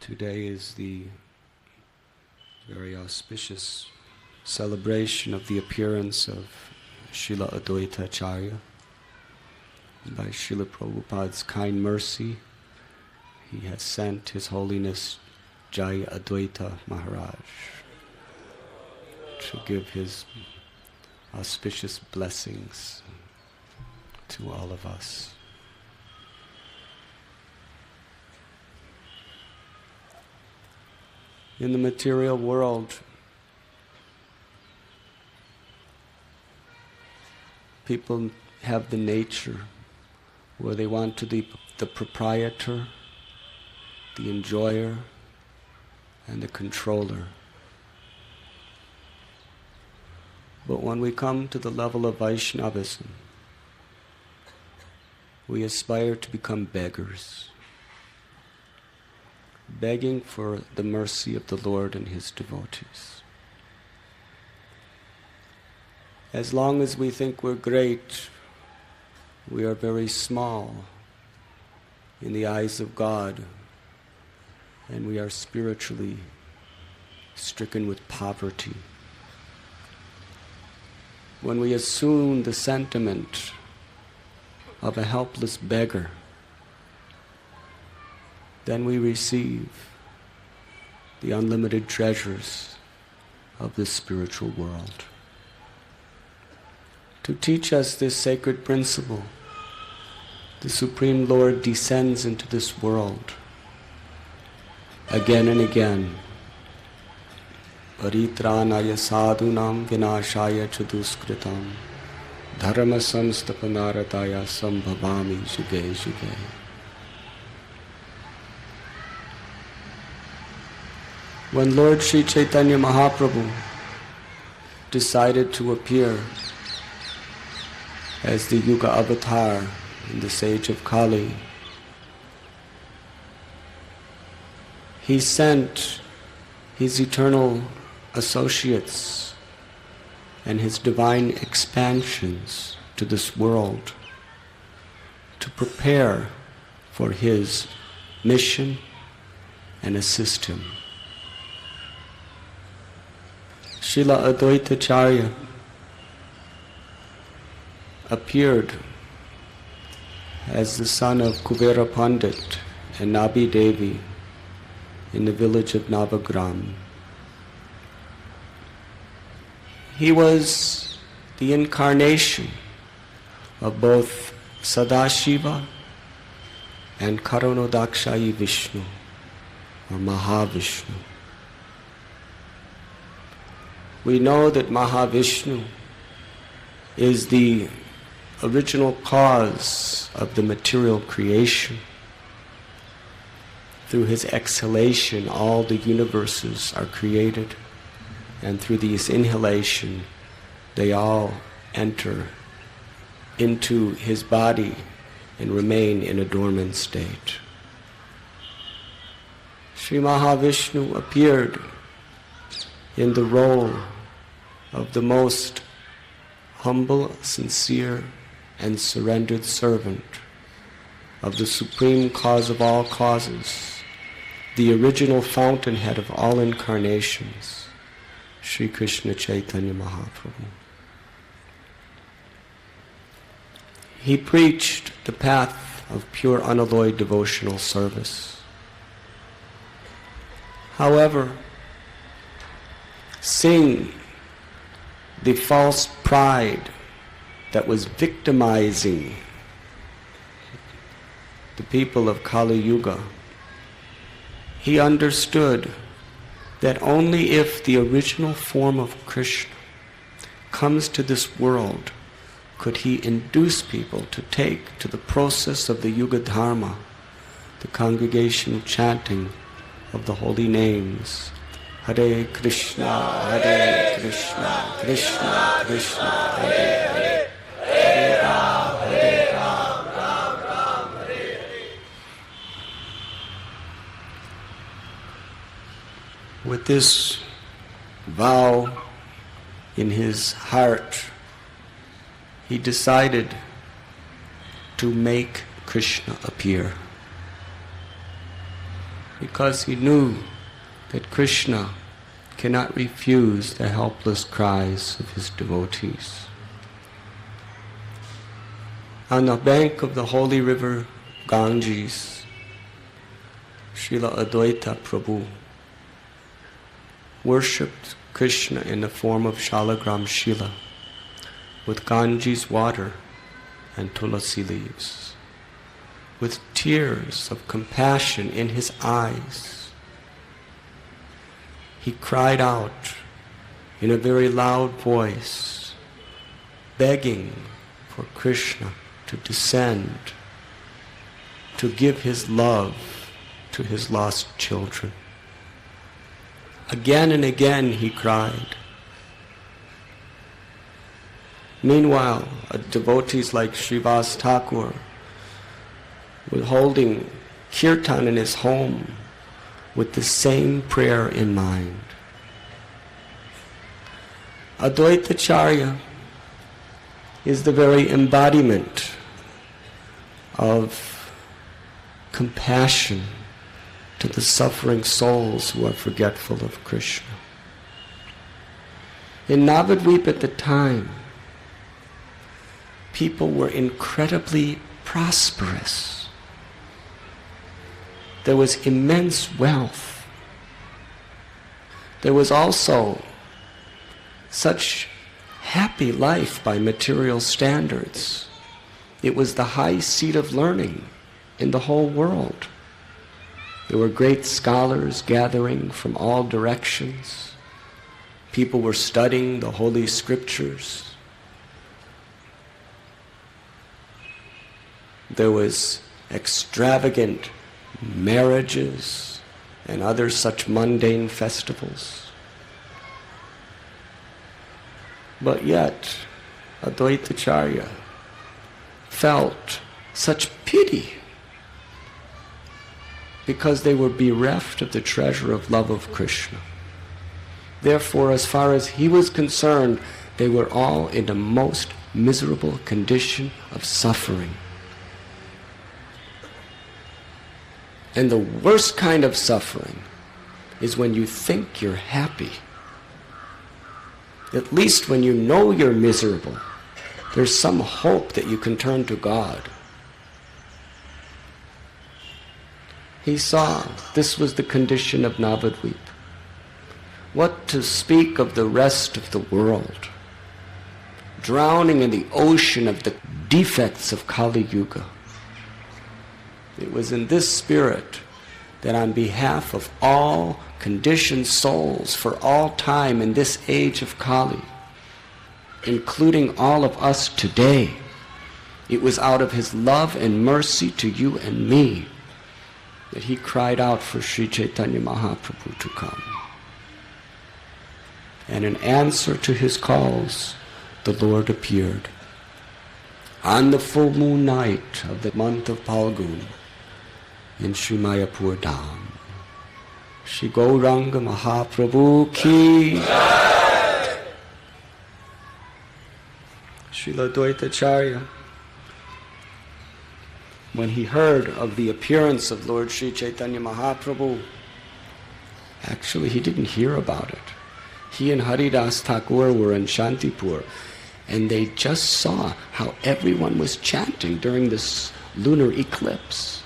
Today is the very auspicious celebration of the appearance of Srila Advaita Acharya. By Srila Prabhupada's kind mercy, he has sent His Holiness Jaya Advaita Maharaj to give his auspicious blessings to all of us. In the material world, people have the nature where they want to be the proprietor, the enjoyer, and the controller. But when we come to the level of Vaishnavism, we aspire to become beggars, begging for the mercy of the Lord and His devotees. As long as we think we're great, we are very small in the eyes of God, and we are spiritually stricken with poverty. When we assume the sentiment of a helpless beggar, then we receive the unlimited treasures of this spiritual world. To teach us this sacred principle, the Supreme Lord descends into this world again and again. Paritranaya sadhunam vinashaya chaduskritam dharma samstapanarataya sambhavami juge juge. When Lord Sri Caitanya Mahaprabhu decided to appear as the Yuga Avatar in this age of Kali, He sent His eternal associates and His divine expansions to this world to prepare for His mission and assist Him. Srila Advaita Acharya appeared as the son of Kuvera Pandit and Nabi Devi in the village of Navagram. He was the incarnation of both Sadashiva and Karunodakshayi Vishnu, or Mahavishnu. We know that Mahavishnu is the original cause of the material creation. Through his exhalation, all the universes are created, and through this inhalation, they all enter into his body and remain in a dormant state. Sri Mahavishnu appeared in the role of the most humble, sincere, and surrendered servant of the supreme cause of all causes, the original fountainhead of all incarnations, Sri Krishna Chaitanya Mahaprabhu. He preached the path of pure unalloyed devotional service. However, seeing the false pride that was victimizing the people of Kali Yuga, he understood that only if the original form of Krishna comes to this world could he induce people to take to the process of the Yuga Dharma, the congregational chanting of the holy names, Hare Krishna, Hare Krishna, Krishna Krishna, Hare Hare, Hare Ram, Ram Ram, Hare Hare. With this vow in his heart, he decided to make Krishna appear. because he knew that Krishna cannot refuse the helpless cries of his devotees. On the bank of the holy river Ganges, Srila Advaita Prabhu worshipped Krishna in the form of Shalagram Shila with Ganges water and tulasi leaves, with tears of compassion in his eyes. He cried out in a very loud voice, begging for Krishna to descend, to give his love to his lost children. Again and again he cried. Meanwhile, devotees like Srivas Thakur were holding kirtan in his home with the same prayer in mind. Advaita Acharya is the very embodiment of compassion to the suffering souls who are forgetful of Krishna. In Navadvip at the time, people were incredibly prosperous. There was immense wealth. There was also such happy life by material standards. It was the high seat of learning in the whole world. There were great scholars gathering from all directions. People were studying the Holy Scriptures. There was extravagant marriages and other such mundane festivals. But yet, Advaita Acharya felt such pity because they were bereft of the treasure of love of Krishna. Therefore, as far as he was concerned, they were all in the most miserable condition of suffering. And the worst kind of suffering is when you think you're happy. At least when you know you're miserable, there's some hope that you can turn to God. He saw this was the condition of Navadvip. What to speak of the rest of the world, drowning in the ocean of the defects of Kali Yuga. It was in this spirit that on behalf of all conditioned souls for all time in this age of Kali, including all of us today, it was out of his love and mercy to you and me that he cried out for Sri Caitanya Mahaprabhu to come. And in answer to his calls, the Lord appeared. On the full moon night of the month of Phalgun, in Sri Mayapur Dham, Shri Gauranga Mahaprabhu ki Jai. Srila Advaita Acharya, when he heard of the appearance of Lord Sri Caitanya Mahaprabhu, actually he didn't hear about it. He and Haridas Thakur were in Shantipur, and they just saw how everyone was chanting during this lunar eclipse.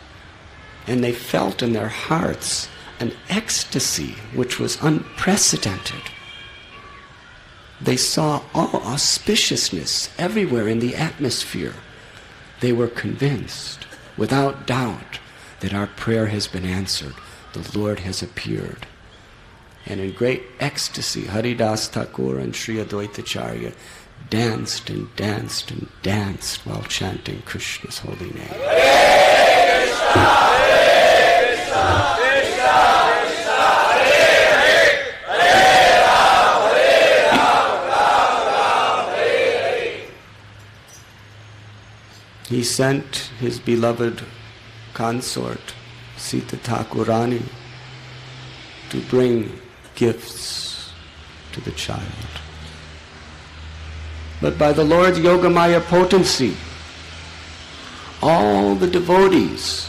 And they felt in their hearts an ecstasy which was unprecedented. They saw all auspiciousness everywhere in the atmosphere. They were convinced, without doubt, that our prayer has been answered. The Lord has appeared. And in great ecstasy, Haridas Thakur and Sri Advaita Acharya danced and danced and danced while chanting Krishna's holy name. Hare Krishna! He sent his beloved consort, Sita Thakurani, to bring gifts to the child. But by the Lord's Yogamaya potency, all the devotees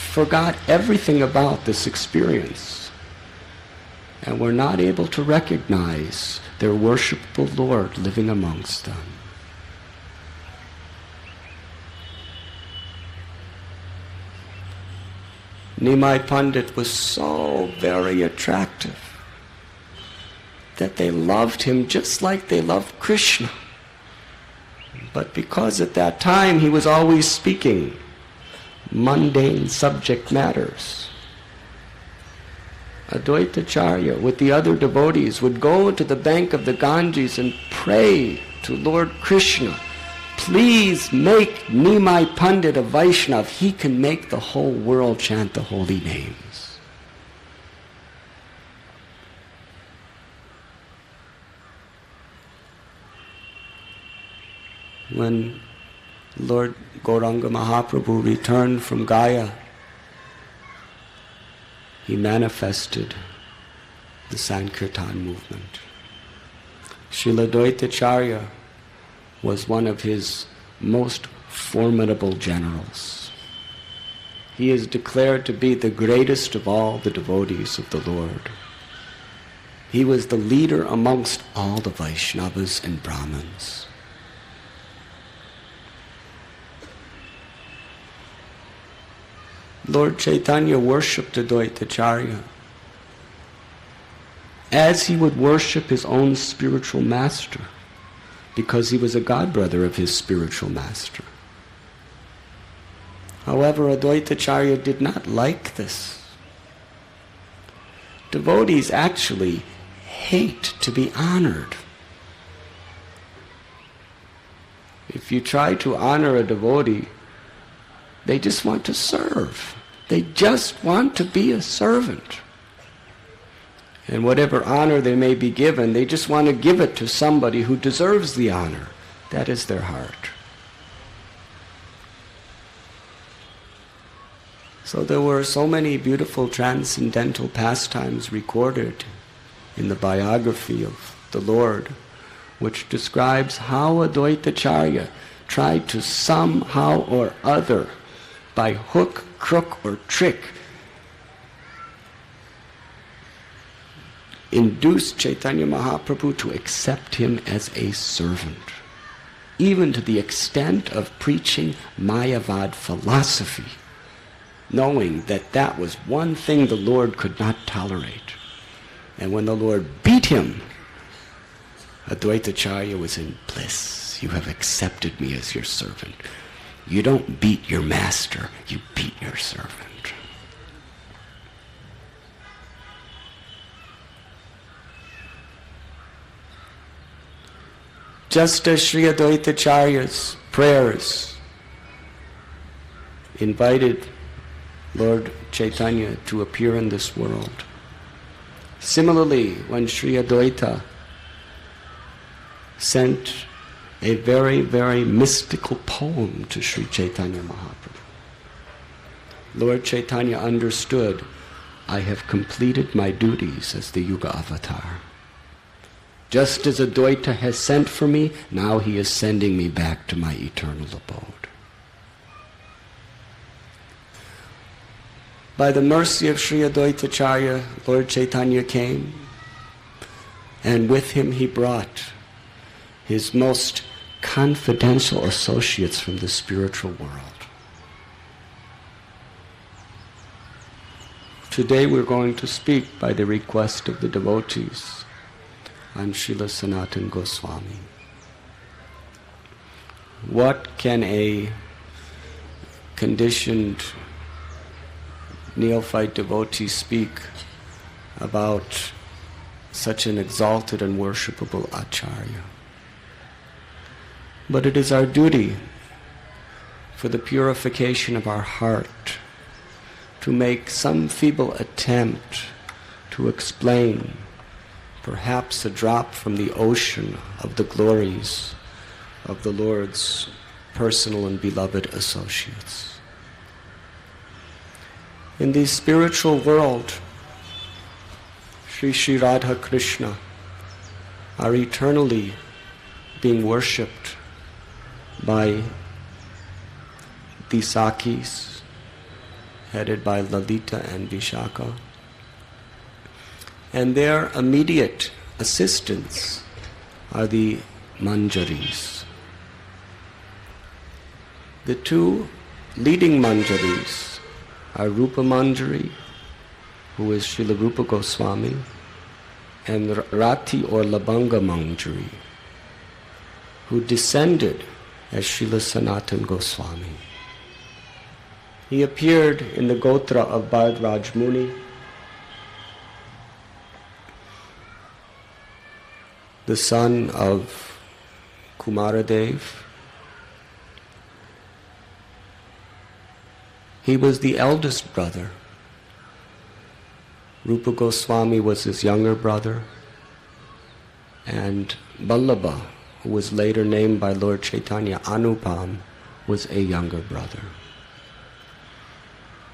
forgot everything about this experience and were not able to recognize their worshipful Lord living amongst them. Nimai Pandit was so very attractive that they loved him just like they loved Krishna. But because at that time he was always speaking mundane subject matters, Advaita Acharya with the other devotees would go to the bank of the Ganges and pray to Lord Krishna, please make Nimai Pandit a Vaishnav. He can make the whole world chant the holy names. When Lord Gauranga Mahaprabhu returned from Gaya, he manifested the Sankirtan movement. Srila Advaita Acharya was one of his most formidable generals. He is declared to be the greatest of all the devotees of the Lord. He was the leader amongst all the Vaishnavas and Brahmins. Lord Chaitanya worshipped Advaita Acharya as he would worship his own spiritual master, because he was a godbrother of his spiritual master. However, Advaita Acharya did not like this. Devotees actually hate to be honored. If you try to honor a devotee, they just want to serve. They just want to be a servant. And whatever honor they may be given, they just want to give it to somebody who deserves the honor. That is their heart. So there were so many beautiful transcendental pastimes recorded in the biography of the Lord, which describes how Advaita Acharya tried to somehow or other, by hook, crook, or trick, induce Chaitanya Mahaprabhu to accept him as a servant, even to the extent of preaching Mayavad philosophy, knowing that that was one thing the Lord could not tolerate. And when the Lord beat him, Advaita Acharya was in bliss. You have accepted me as your servant. You don't beat your master, you beat your servant. Just as Sri Advaita Acharya's prayers invited Lord Chaitanya to appear in this world, similarly, when Sri Advaita sent a very, very mystical poem to Sri Chaitanya Mahaprabhu, Lord Chaitanya understood, I have completed my duties as the Yuga avatar. Just as Advaita has sent for me, now he is sending me back to my eternal abode. By the mercy of Sri Advaita Acharya, Lord Chaitanya came, and with him he brought his most confidential associates from the spiritual world. Today we're going to speak, by the request of the devotees, on Srila Sanatana Goswami. What can a conditioned neophyte devotee speak about such an exalted and worshipable Acharya? But it is our duty, for the purification of our heart, to make some feeble attempt to explain perhaps a drop from the ocean of the glories of the Lord's personal and beloved associates. In the spiritual world, Sri Sri Radha Krishna are eternally being worshipped by the Sakis headed by Lalita and Vishaka. And their immediate assistants are the Manjaris. The two leading Manjaris are Rupa Manjari, who is Srila Rupa Goswami, and Rati or Labanga Manjari, who descended as Srila Sanatana Goswami. He appeared in the Gotra of Bhardraj Muni, the son of Kumaradev. He was the eldest brother. Rupa Goswami was his younger brother, and Vallabha, who was later named by Lord Chaitanya Anupam, was a younger brother.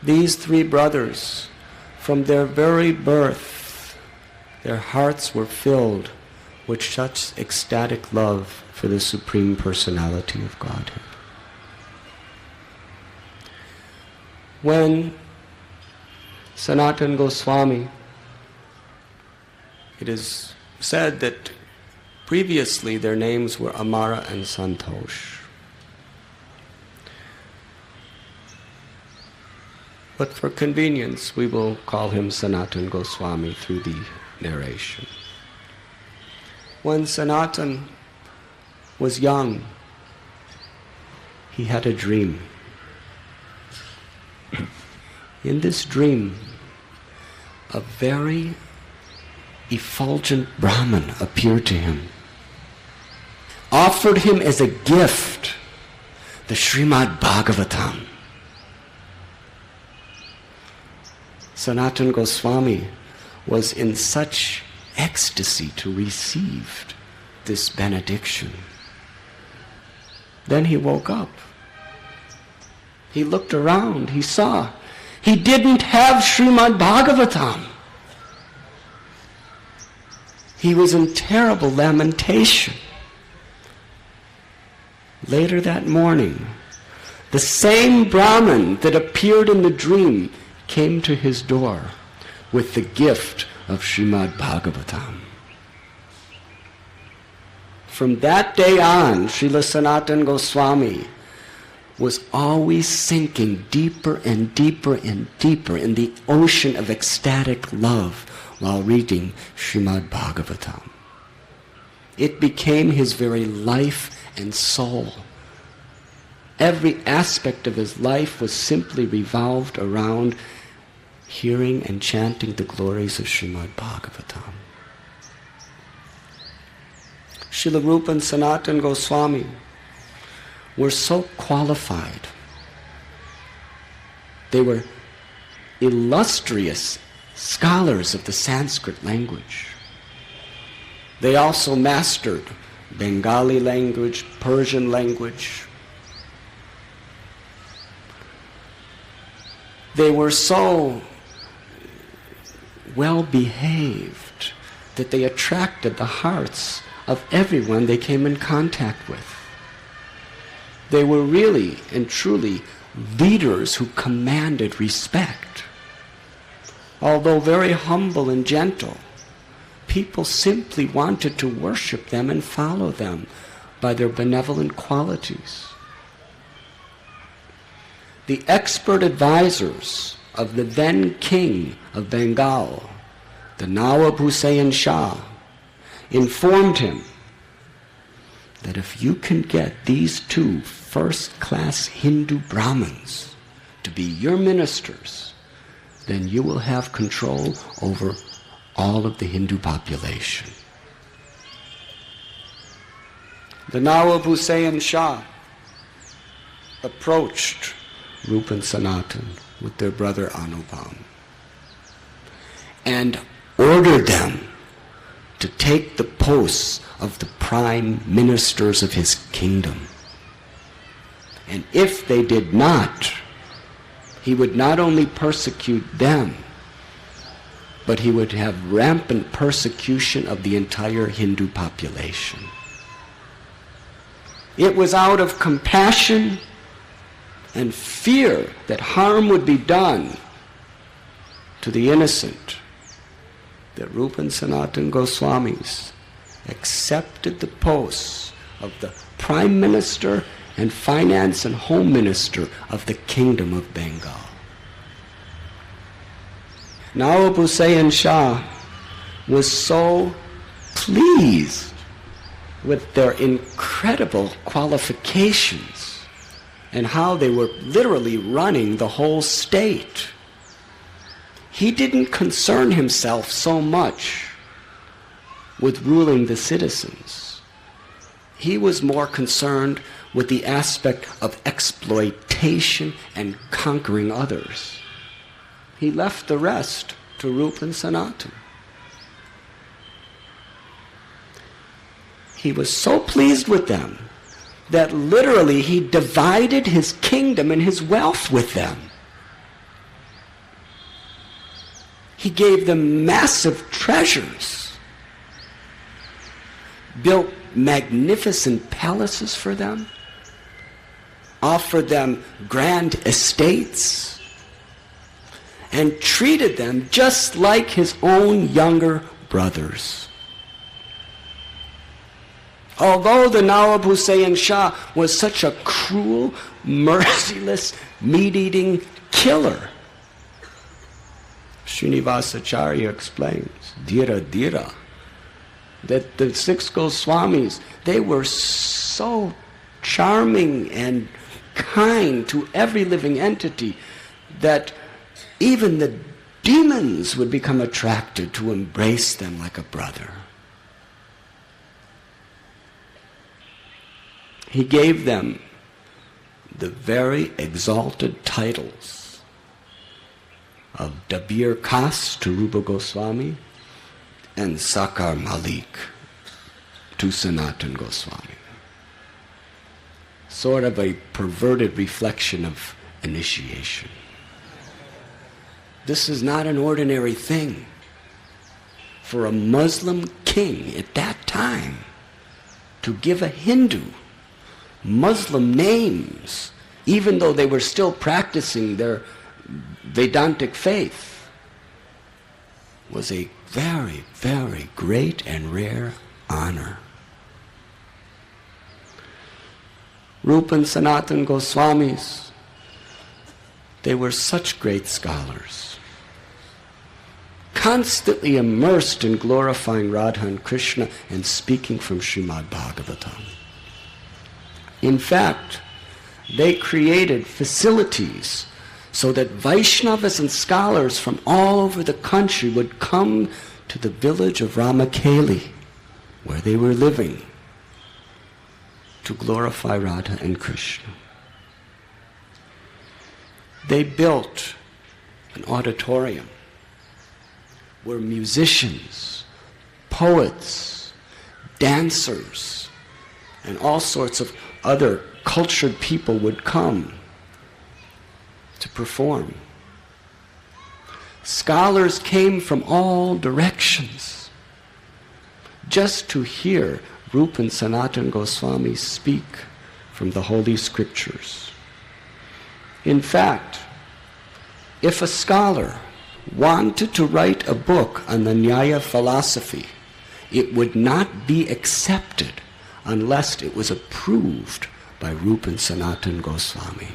These three brothers, from their very birth, their hearts were filled with such ecstatic love for the Supreme Personality of Godhead. When Sanatana Goswami, it is said that previously their names were Amara and Santosh. But for convenience, we will call him Sanatana Goswami through the narration. When Sanatana was young, he had a dream. In this dream, a very effulgent Brahman appeared to him, offered him as a gift the Srimad Bhagavatam. Sanatana Goswami was in such ecstasy to receive this benediction. Then he woke up. He looked around. He saw he didn't have Srimad Bhagavatam. He was in terrible lamentation. Later that morning, the same Brahman that appeared in the dream came to his door with the gift of Srimad Bhagavatam. From that day on, Srila Sanatana Goswami was always sinking deeper and deeper and deeper in the ocean of ecstatic love while reading Srimad Bhagavatam. It became his very life and soul. Every aspect of his life was simply revolved around hearing and chanting the glories of Srimad Bhagavatam. Srila Rupa and Sanatana Goswami were so qualified. They were illustrious scholars of the Sanskrit language. They also mastered Bengali language, Persian language. They were so well behaved that they attracted the hearts of everyone they came in contact with. They were really and truly leaders who commanded respect. Although very humble and gentle, people simply wanted to worship them and follow them by their benevolent qualities. The expert advisors of the then king of Bengal, the Nawab Hussain Shah, informed him that if you can get these two first-class Hindu Brahmins to be your ministers, then you will have control over all of the Hindu population. The Nawab Hussain Shah approached Rupa and Sanatana with their brother Anupam and ordered them to take the posts of the prime ministers of his kingdom. And if they did not, he would not only persecute them, but he would have rampant persecution of the entire Hindu population. It was out of compassion and fear that harm would be done to the innocent, that Rupa and Sanatana Goswamis accepted the posts of the Prime Minister and Finance and Home Minister of the Kingdom of Bengal. Nawab Hussain Shah was so pleased with their incredible qualifications and how they were literally running the whole state. He didn't concern himself so much with ruling the citizens. He was more concerned with the aspect of exploitation and conquering others. He left the rest to Rupa and Sanatana. He was so pleased with them that literally he divided his kingdom and his wealth with them. He gave them massive treasures, built magnificent palaces for them, offered them grand estates, and treated them just like his own younger brothers. Although the Nawab Hussain Shah was such a cruel, merciless, meat-eating killer, Srinivasa Acharya explains, Dhira Dhira, that the six Goswamis, they were so charming and kind to every living entity that even the demons would become attracted to embrace them like a brother. He gave them the very exalted titles of Dabir Khas to Rupa Goswami and Sakar Malik to Sanatana Goswami. Sort of a perverted reflection of initiation. This is not an ordinary thing for a Muslim king at that time to give a Hindu Muslim names, even though they were still practicing their Vedantic faith, was a very, very great and rare honor. Rupa and Sanatana Goswamis, they were such great scholars, constantly immersed in glorifying Radha and Krishna and speaking from Srimad Bhagavatam. In fact, they created facilities so that Vaishnavas and scholars from all over the country would come to the village of Ramakali, where they were living, to glorify Radha and Krishna. They built an auditorium where musicians, poets, dancers, and all sorts of other cultured people would come to perform. Scholars came from all directions just to hear Rupa and Sanatana Goswami speak from the Holy Scriptures. In fact, if a scholar wanted to write a book on the Nyaya philosophy, it would not be accepted unless it was approved by Rupa and Sanatana Goswami.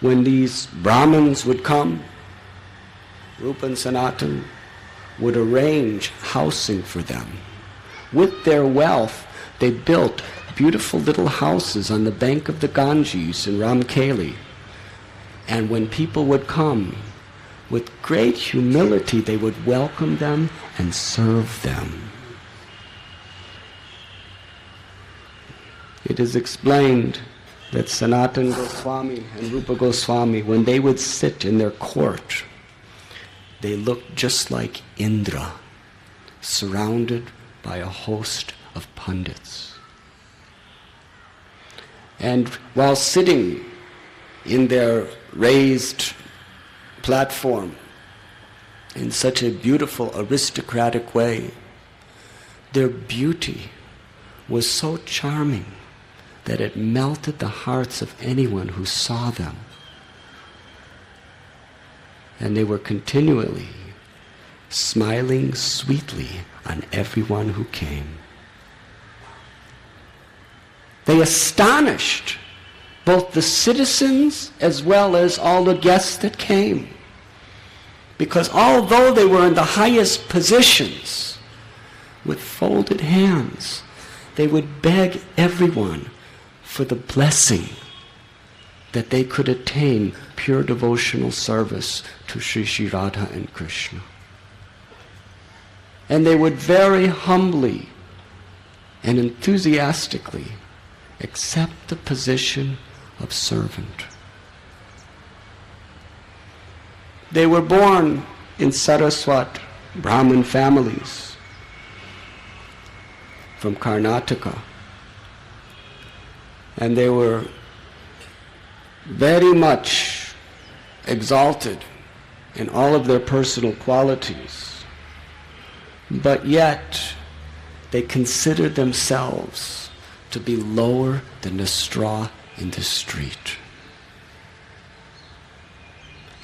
When these Brahmins would come, Rupa and Sanatana would arrange housing for them. With their wealth, they built beautiful little houses on the bank of the Ganges in Ramakali. And when people would come, with great humility, they would welcome them and serve them. It is explained that Sanatana Goswami and Rupa Goswami, when they would sit in their court, they looked just like Indra, surrounded by a host of pundits. And while sitting in their raised platform in such a beautiful aristocratic way, their beauty was so charming that it melted the hearts of anyone who saw them. And they were continually smiling sweetly on everyone who came. They astonished both the citizens as well as all the guests that came. Because although they were in the highest positions, with folded hands, they would beg everyone for the blessing that they could attain pure devotional service to Sri Radha and Krishna. And they would very humbly and enthusiastically accept the position of servant. They were born in Saraswat Brahmin families from Karnataka. And they were very much exalted in all of their personal qualities. But yet, they considered themselves to be lower than the straw in the street.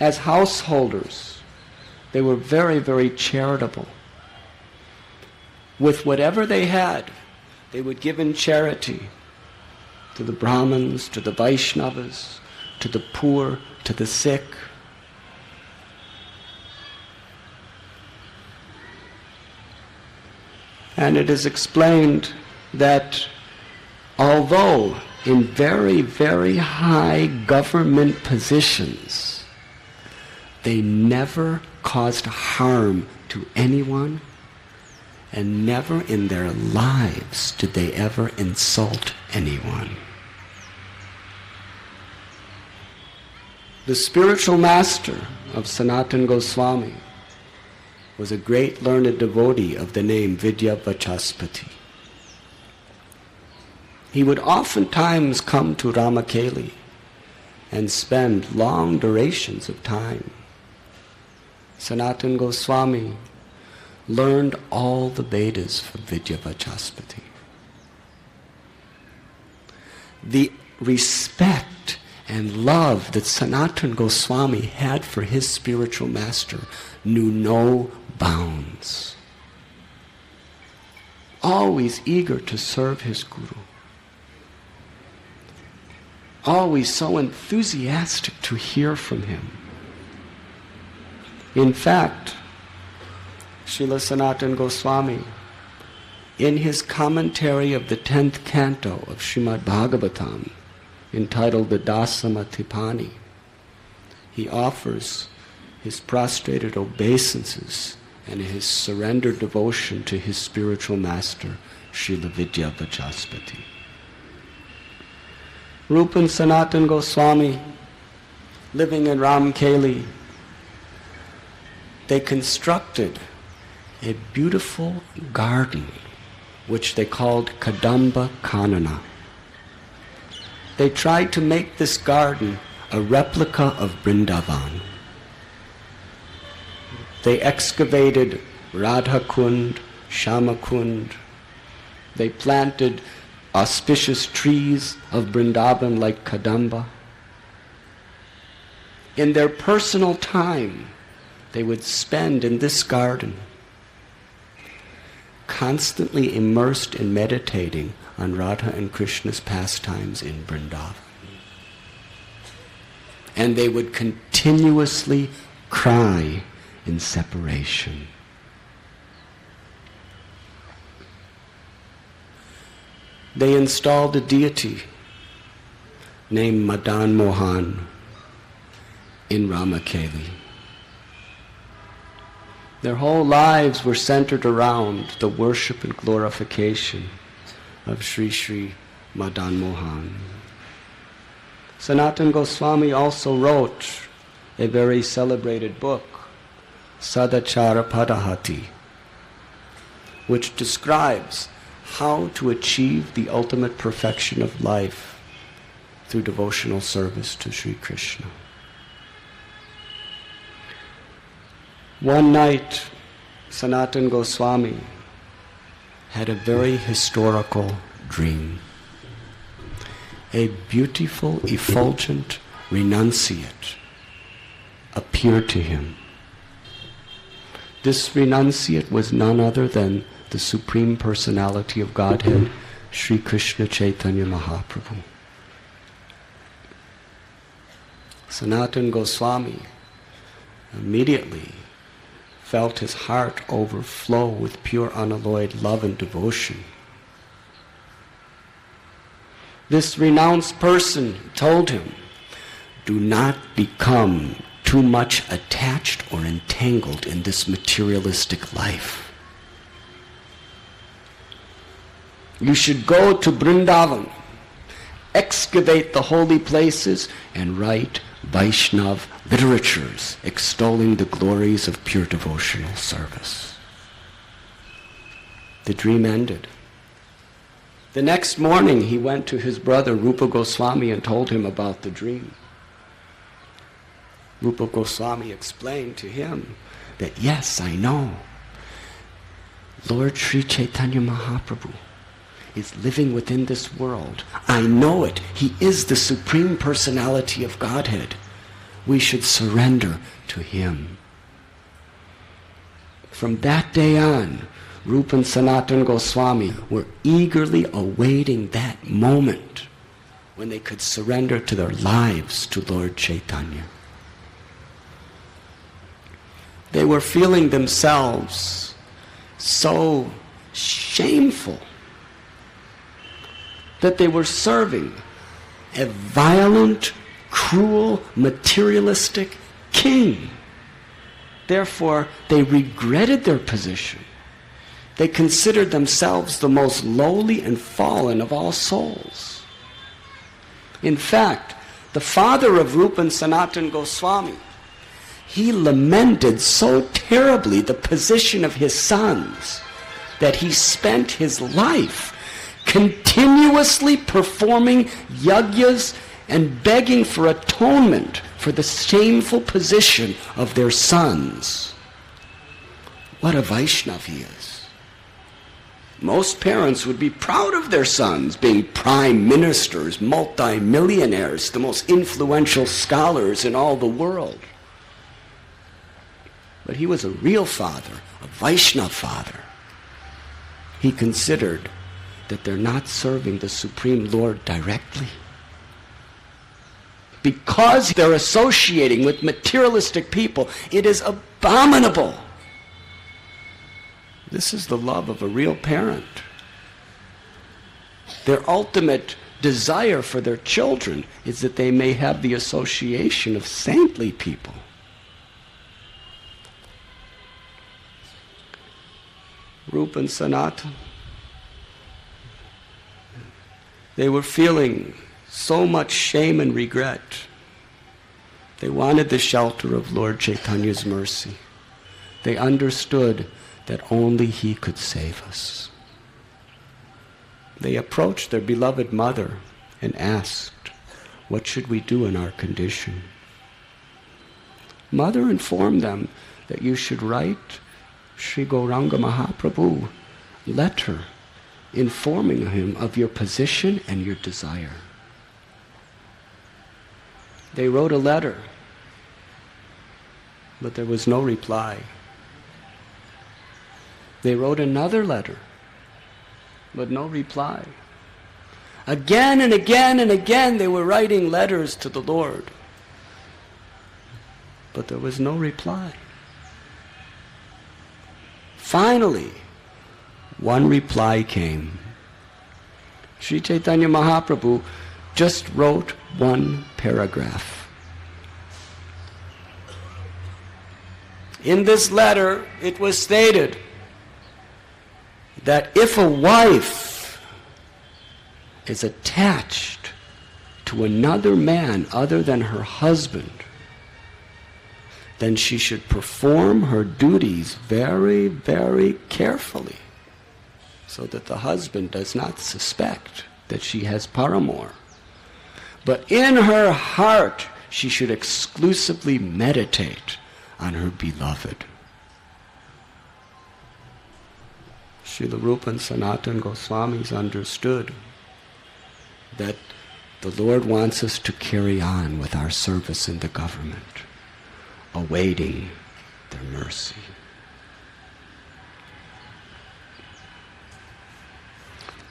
As householders, they were very, very charitable. With whatever they had, they would give in charity to the Brahmins, to the Vaishnavas, to the poor, to the sick. And it is explained that although in very, very high government positions, they never caused harm to anyone, and never in their lives did they ever insult anyone. The spiritual master of Sanatana Goswami was a great learned devotee of the name Vidya Vachaspati. He would oftentimes come to Ramakali and spend long durations of time. Sanatana Goswami learned all the Vedas from Vidya Vachaspati. The respect and love that Sanatana Goswami had for his spiritual master knew no bounds. Always eager to serve his guru. Always so enthusiastic to hear from him. In fact, Srila Sanatana Goswami, in his commentary of the 10th canto of Srimad Bhagavatam, entitled the Dasamatipani, he offers his prostrated obeisances and his surrendered devotion to his spiritual master, Srila Vidya Vachaspati. Rupa and Sanatana Goswami, living in Ramakali, they constructed a beautiful garden which they called Kadamba Kanana. They tried to make this garden a replica of Vrindavan. They excavated Radha Kund, Shama Kund. They planted auspicious trees of Vrindavan like Kadamba. In their personal time, they would spend in this garden, constantly immersed in meditating on Radha and Krishna's pastimes in Vrindavan. And they would continuously cry in separation. They installed a deity named Madan Mohan in Ramakali. Their whole lives were centered around the worship and glorification of Sri Sri Madan Mohan. Sanatana Goswami also wrote a very celebrated book, Sadachara Padahati, which describes how to achieve the ultimate perfection of life through devotional service to Sri Krishna. One night, Sanatana Goswami had a very historical dream. a beautiful, effulgent renunciate appeared to him. This renunciate was none other than the Supreme Personality of Godhead, Sri Krishna Chaitanya Mahaprabhu. Sanatana Goswami immediately felt his heart overflow with pure unalloyed love and devotion. This renounced person told him, do not become too much attached or entangled in this materialistic life. You should go to Vrindavan, excavate the holy places, and write Vaishnav literatures extolling the glories of pure devotional service. The dream ended. The next morning he went to his brother Rupa Goswami and told him about the dream. Rupa Goswami explained to him that, yes, I know, Lord Sri Caitanya Mahaprabhu is living within this world. I know it. He is the Supreme Personality of Godhead. We should surrender to him. From that day on, Rupa and Sanatana Goswami were eagerly awaiting that moment when they could surrender to their lives to Lord Chaitanya. They were feeling themselves so shameful that they were serving a violent, cruel, materialistic king. Therefore, they regretted their position. They considered themselves the most lowly and fallen of all souls. In fact, the father of Rupa and Sanatana Goswami, he lamented so terribly the position of his sons that he spent his life continuously performing yajnas and begging for atonement for the shameful position of their sons. What a Vaishnav he is. Most parents would be proud of their sons being prime ministers, multi-millionaires, the most influential scholars in all the world. But he was a real father, a Vaishnav father. He considered that they're not serving the Supreme Lord directly. Because they're associating with materialistic people, it is abominable. This is the love of a real parent. Their ultimate desire for their children is that they may have the association of saintly people. Rupa and Sanatana, they were feeling so much shame and regret. They wanted the shelter of Lord Chaitanya's mercy. They understood that only he could save us. They approached their beloved mother and asked, what should we do in our condition? Mother informed them that you should write Sri Gauranga Mahaprabhu letter informing him of your position and your desire. They wrote a letter, but there was no reply. They wrote another letter, but no reply. Again and again and again they were writing letters to the Lord, but there was no reply. Finally, one reply came. Sri Chaitanya Mahaprabhu just wrote one paragraph. In this letter, it was stated that if a wife is attached to another man other than her husband, then she should perform her duties very, very carefully so that the husband does not suspect that she has paramour. But in her heart, she should exclusively meditate on her beloved. Srila Rupa and Sanatana Goswamis understood that The Lord wants us to carry on with our service in the government, awaiting their mercy.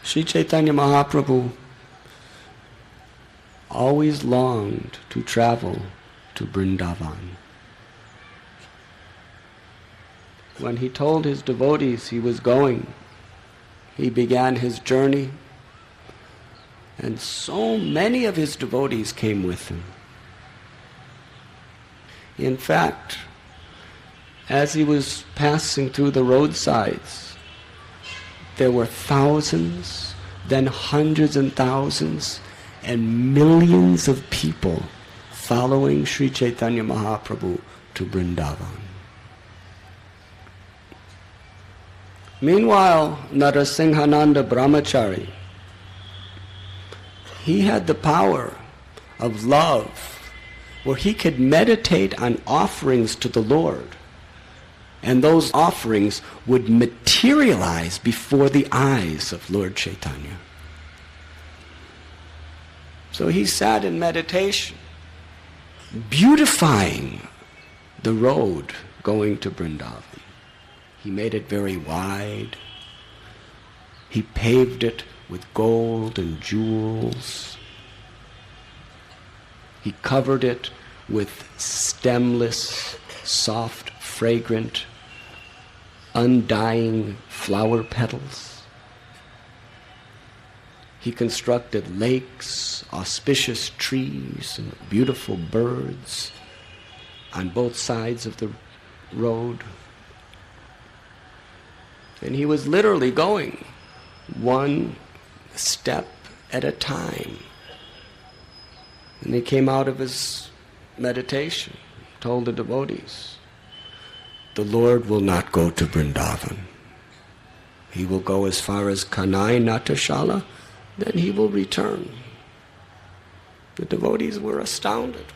Sri Caitanya Mahaprabhu always longed to travel to Vrindavan. When he told his devotees he was going, he began his journey, and so many of his devotees came with him. In fact, as he was passing through the roadsides, there were thousands, then hundreds and thousands, and millions of people following Sri Caitanya Mahaprabhu to Vrindavan. Meanwhile, Narasinghananda Brahmachari, he had the power of love, where he could meditate on offerings to the Lord, and those offerings would materialize before the eyes of Lord Chaitanya. So he sat in meditation, beautifying the road going to Vrindavan. He made it very wide. He paved it with gold and jewels. He covered it with stemless, soft, fragrant, undying flower petals. He constructed lakes, auspicious trees, and beautiful birds on both sides of the road. And he was literally going one step at a time. And he came out of his meditation, told the devotees, the Lord will not go to Vrindavan. He will go as far as Kanai Natashala, then he will return. The devotees were astounded.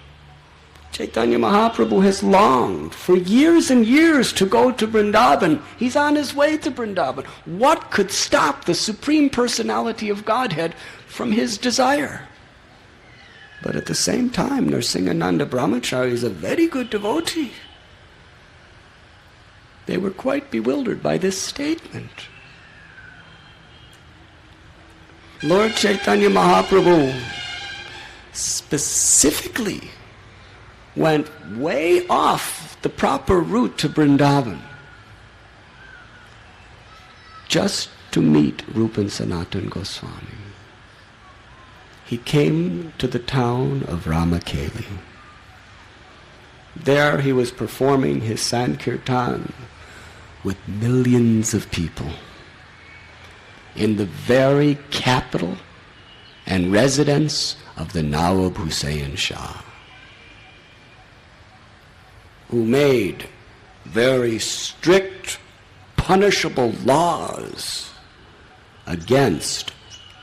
Chaitanya Mahaprabhu has longed for years and years to go to Vrindavan. He's on his way to Vrindavan. What could stop the Supreme Personality of Godhead from his desire? But at the same time, Narsingananda Brahmachari is a very good devotee. They were quite bewildered by this statement. Lord Chaitanya Mahaprabhu specifically went way off the proper route to Vrindavan just to meet Rupa and Sanatana Goswami. He came to the town of Ramakali. There he was performing his Sankirtan with millions of people in the very capital and residence of the Nawab Hussain Shah, who made very strict, punishable laws against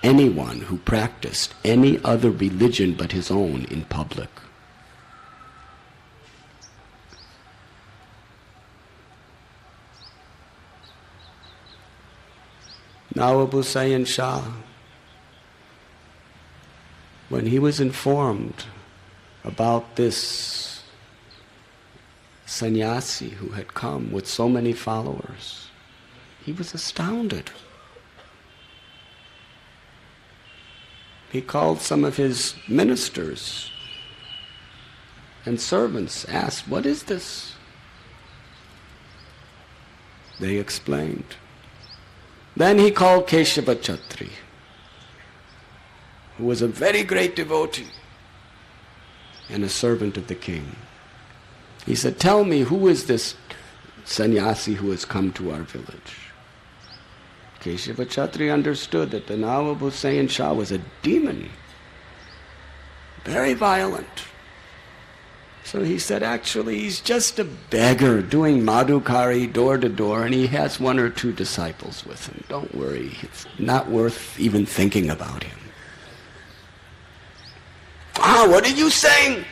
anyone who practiced any other religion but his own in public. Nawab Hussain Shah, when he was informed about this sannyasi who had come with so many followers, he was astounded. He called some of his ministers and servants, asked, "What is this?" They explained. Then he called Keshava Chatri, who was a very great devotee and a servant of the king. He said, "Tell me, who is this sannyasi who has come to our village?" Keshava Chatri understood that the Nawab Hussain Shah was a demon, very violent. So he said, actually, he's just a beggar doing madhukari door to door, and he has one or two disciples with him. Don't worry, it's not worth even thinking about him. Ah, what are you saying?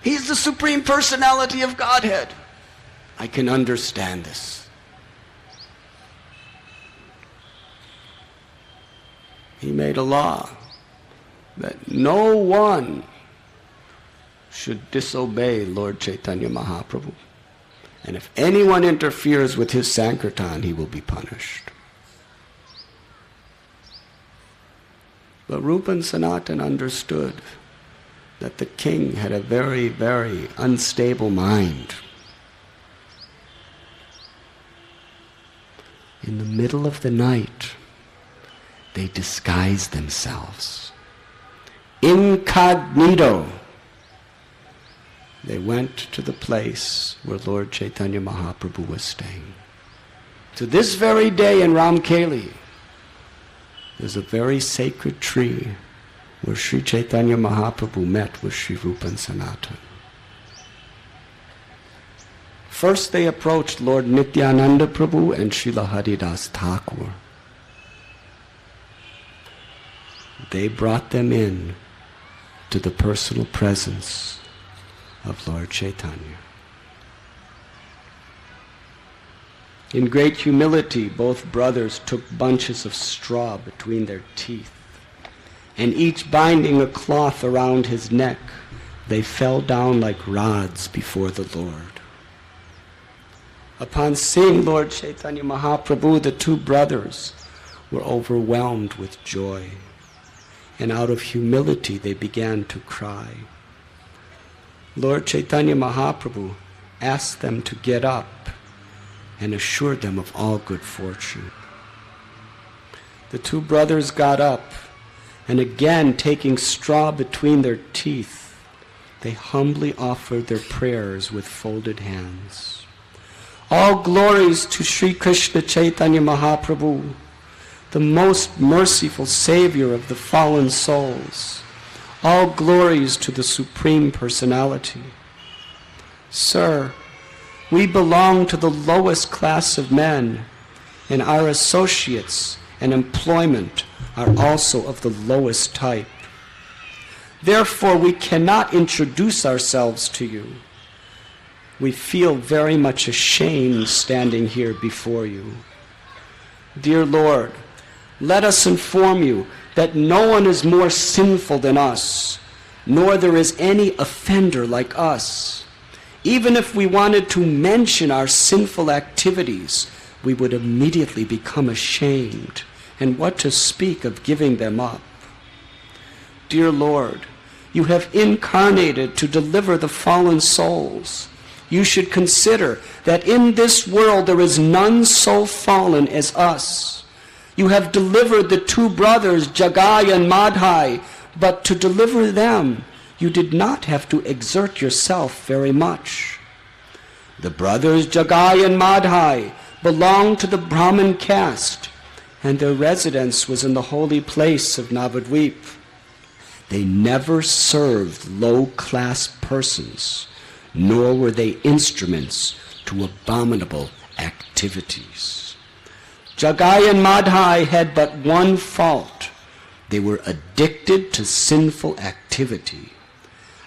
He's the Supreme Personality of Godhead. I can understand this. He made a law that no one should disobey Lord Chaitanya Mahaprabhu. And if anyone interferes with his Sankirtan, he will be punished. But Rupa and Sanatana understood that the king had a very, very unstable mind. In the middle of the night, they disguised themselves. Incognito. They went to the place where Lord Chaitanya Mahaprabhu was staying. To this very day in Ramakali, there's a very sacred tree where Sri Chaitanya Mahaprabhu met with Sri Rupa and Sanatana. First they approached Lord Nityananda Prabhu and Srila Haridas Thakur. They brought them in to the personal presence of Lord Chaitanya. In great humility, both brothers took bunches of straw between their teeth, and each binding a cloth around his neck, they fell down like rods before the Lord. Upon seeing Lord Chaitanya Mahaprabhu, the two brothers were overwhelmed with joy, and out of humility they began to cry. Lord Chaitanya Mahaprabhu asked them to get up and assured them of all good fortune. The two brothers got up, and again taking straw between their teeth, they humbly offered their prayers with folded hands. All glories to Sri Krishna Chaitanya Mahaprabhu, the most merciful Savior of the fallen souls. All glories to the Supreme Personality. Sir, we belong to the lowest class of men, and our associates and employment are also of the lowest type. Therefore, we cannot introduce ourselves to you. We feel very much ashamed standing here before you. Dear Lord, let us inform you that no one is more sinful than us, nor there is any offender like us. Even if we wanted to mention our sinful activities, we would immediately become ashamed, and what to speak of giving them up. Dear Lord, you have incarnated to deliver the fallen souls. You should consider that in this world there is none so fallen as us. You have delivered the two brothers, Jagai and Madhai, but to deliver them, you did not have to exert yourself very much. The brothers Jagai and Madhai belonged to the Brahmin caste, and their residence was in the holy place of Navadvip. They never served low-class persons, nor were they instruments to abominable activities. Jagai and Madhai had but one fault. They were addicted to sinful activity.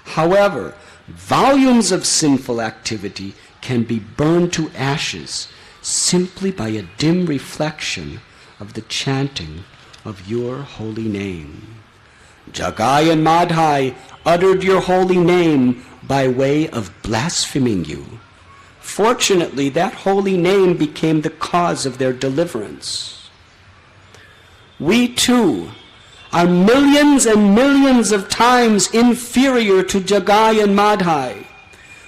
However, volumes of sinful activity can be burned to ashes simply by a dim reflection of the chanting of your holy name. Jagai and Madhai uttered your holy name by way of blaspheming you. Fortunately, that holy name became the cause of their deliverance. We too are millions and millions of times inferior to Jagai and Madhai.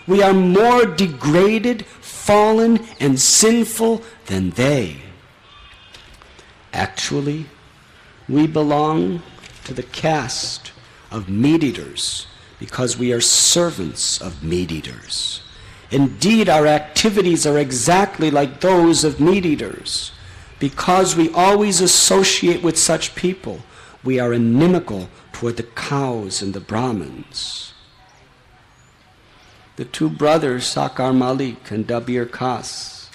We are more degraded, fallen, and sinful than they. Actually, we belong to the caste of meat-eaters because we are servants of meat-eaters. Indeed, our activities are exactly like those of meat-eaters. Because we always associate with such people, we are inimical toward the cows and the Brahmins. The two brothers, Sakar Malik and Dabir Khas,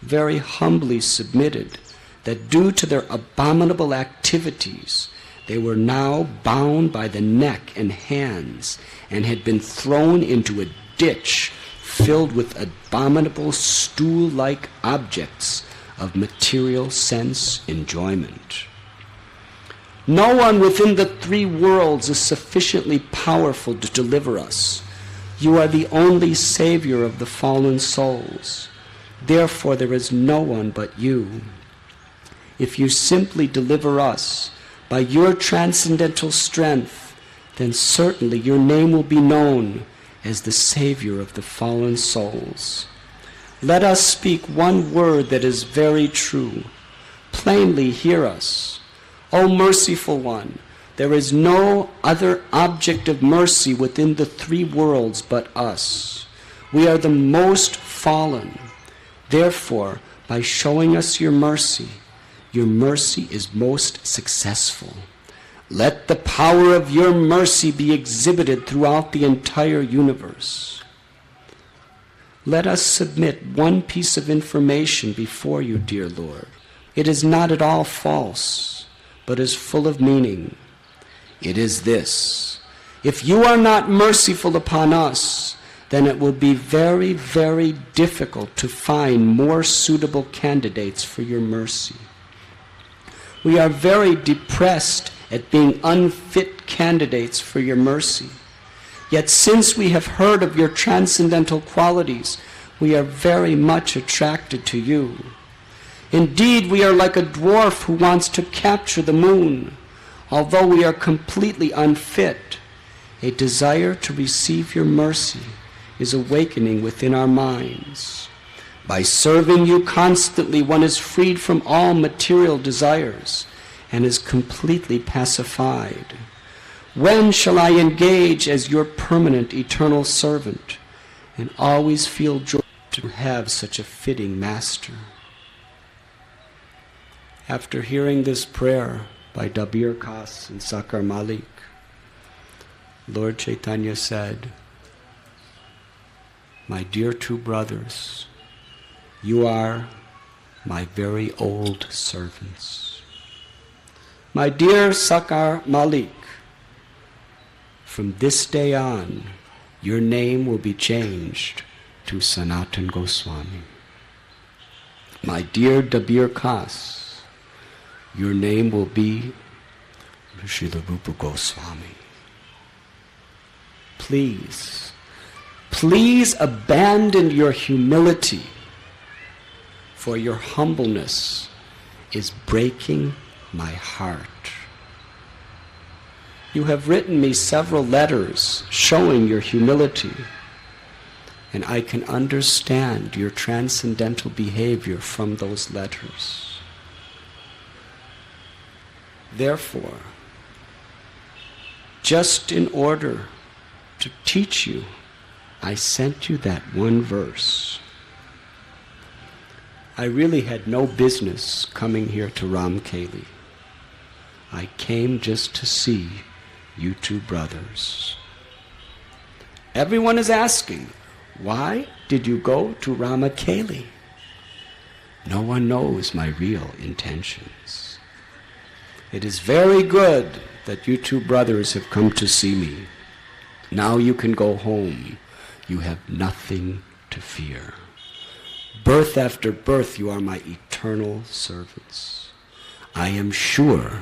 very humbly submitted that due to their abominable activities, they were now bound by the neck and hands and had been thrown into a ditch filled with abominable stool-like objects of material sense enjoyment. No one within the three worlds is sufficiently powerful to deliver us. You are the only savior of the fallen souls. Therefore, there is no one but you. If you simply deliver us by your transcendental strength, then certainly your name will be known as the savior of the fallen souls. Let us speak one word that is very true. Plainly hear us. O merciful one, there is no other object of mercy within the three worlds but us. We are the most fallen. Therefore, by showing us your mercy is most successful. Let the power of your mercy be exhibited throughout the entire universe. Let us submit one piece of information before you, dear Lord. It is not at all false, but is full of meaning. It is this: if you are not merciful upon us, then it will be very, very difficult to find more suitable candidates for your mercy. We are very depressed at being unfit candidates for your mercy. Yet since we have heard of your transcendental qualities, we are very much attracted to you. Indeed, we are like a dwarf who wants to capture the moon. Although we are completely unfit, a desire to receive your mercy is awakening within our minds. By serving you constantly, one is freed from all material desires and is completely pacified. When shall I engage as your permanent eternal servant and always feel joy to have such a fitting master? After hearing this prayer by Dabir Khas and Sakar Malik, Lord Chaitanya said, "My dear two brothers, you are my very old servants. My dear Sakar Malik, from this day on, your name will be changed to Sanatana Goswami. My dear Dabir Khas, your name will be Srila Rupa Goswami. Please, please abandon your humility, for your humbleness is breaking my heart. You have written me several letters showing your humility, and I can understand your transcendental behavior from those letters. Therefore, just in order to teach you, I sent you that one verse. I really had no business coming here to Ramakali. I came just to see you two brothers. Everyone is asking, why did you go to Ramakali? No one knows my real intentions. It is very good that you two brothers have come to see me. Now you can go home. You have nothing to fear. Birth after birth, you are my eternal servants. I am sure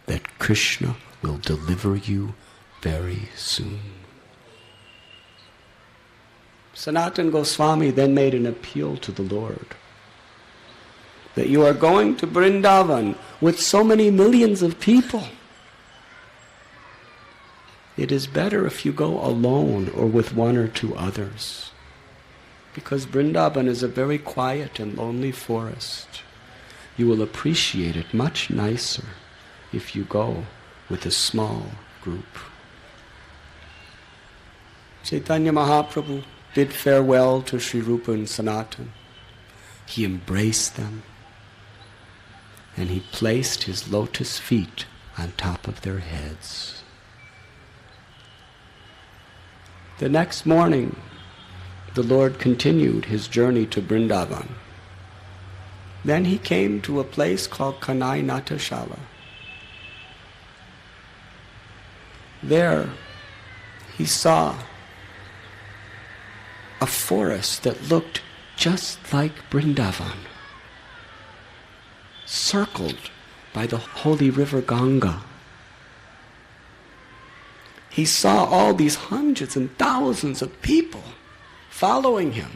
that Krishna will deliver you very soon." Sanatana Goswami then made an appeal to the Lord that you are going to Vrindavan with so many millions of people. It is better if you go alone or with one or two others, because Vrindavan is a very quiet and lonely forest. You will appreciate it much nicer if you go with a small group. Chaitanya Mahaprabhu bid farewell to Sri Rupa and Sanatana. He embraced them, and he placed his lotus feet on top of their heads. The next morning, the Lord continued his journey to Vrindavan. Then he came to a place called Kanai Natashala. There, he saw a forest that looked just like Vrindavan, circled by the holy river Ganga. He saw all these hundreds and thousands of people following him,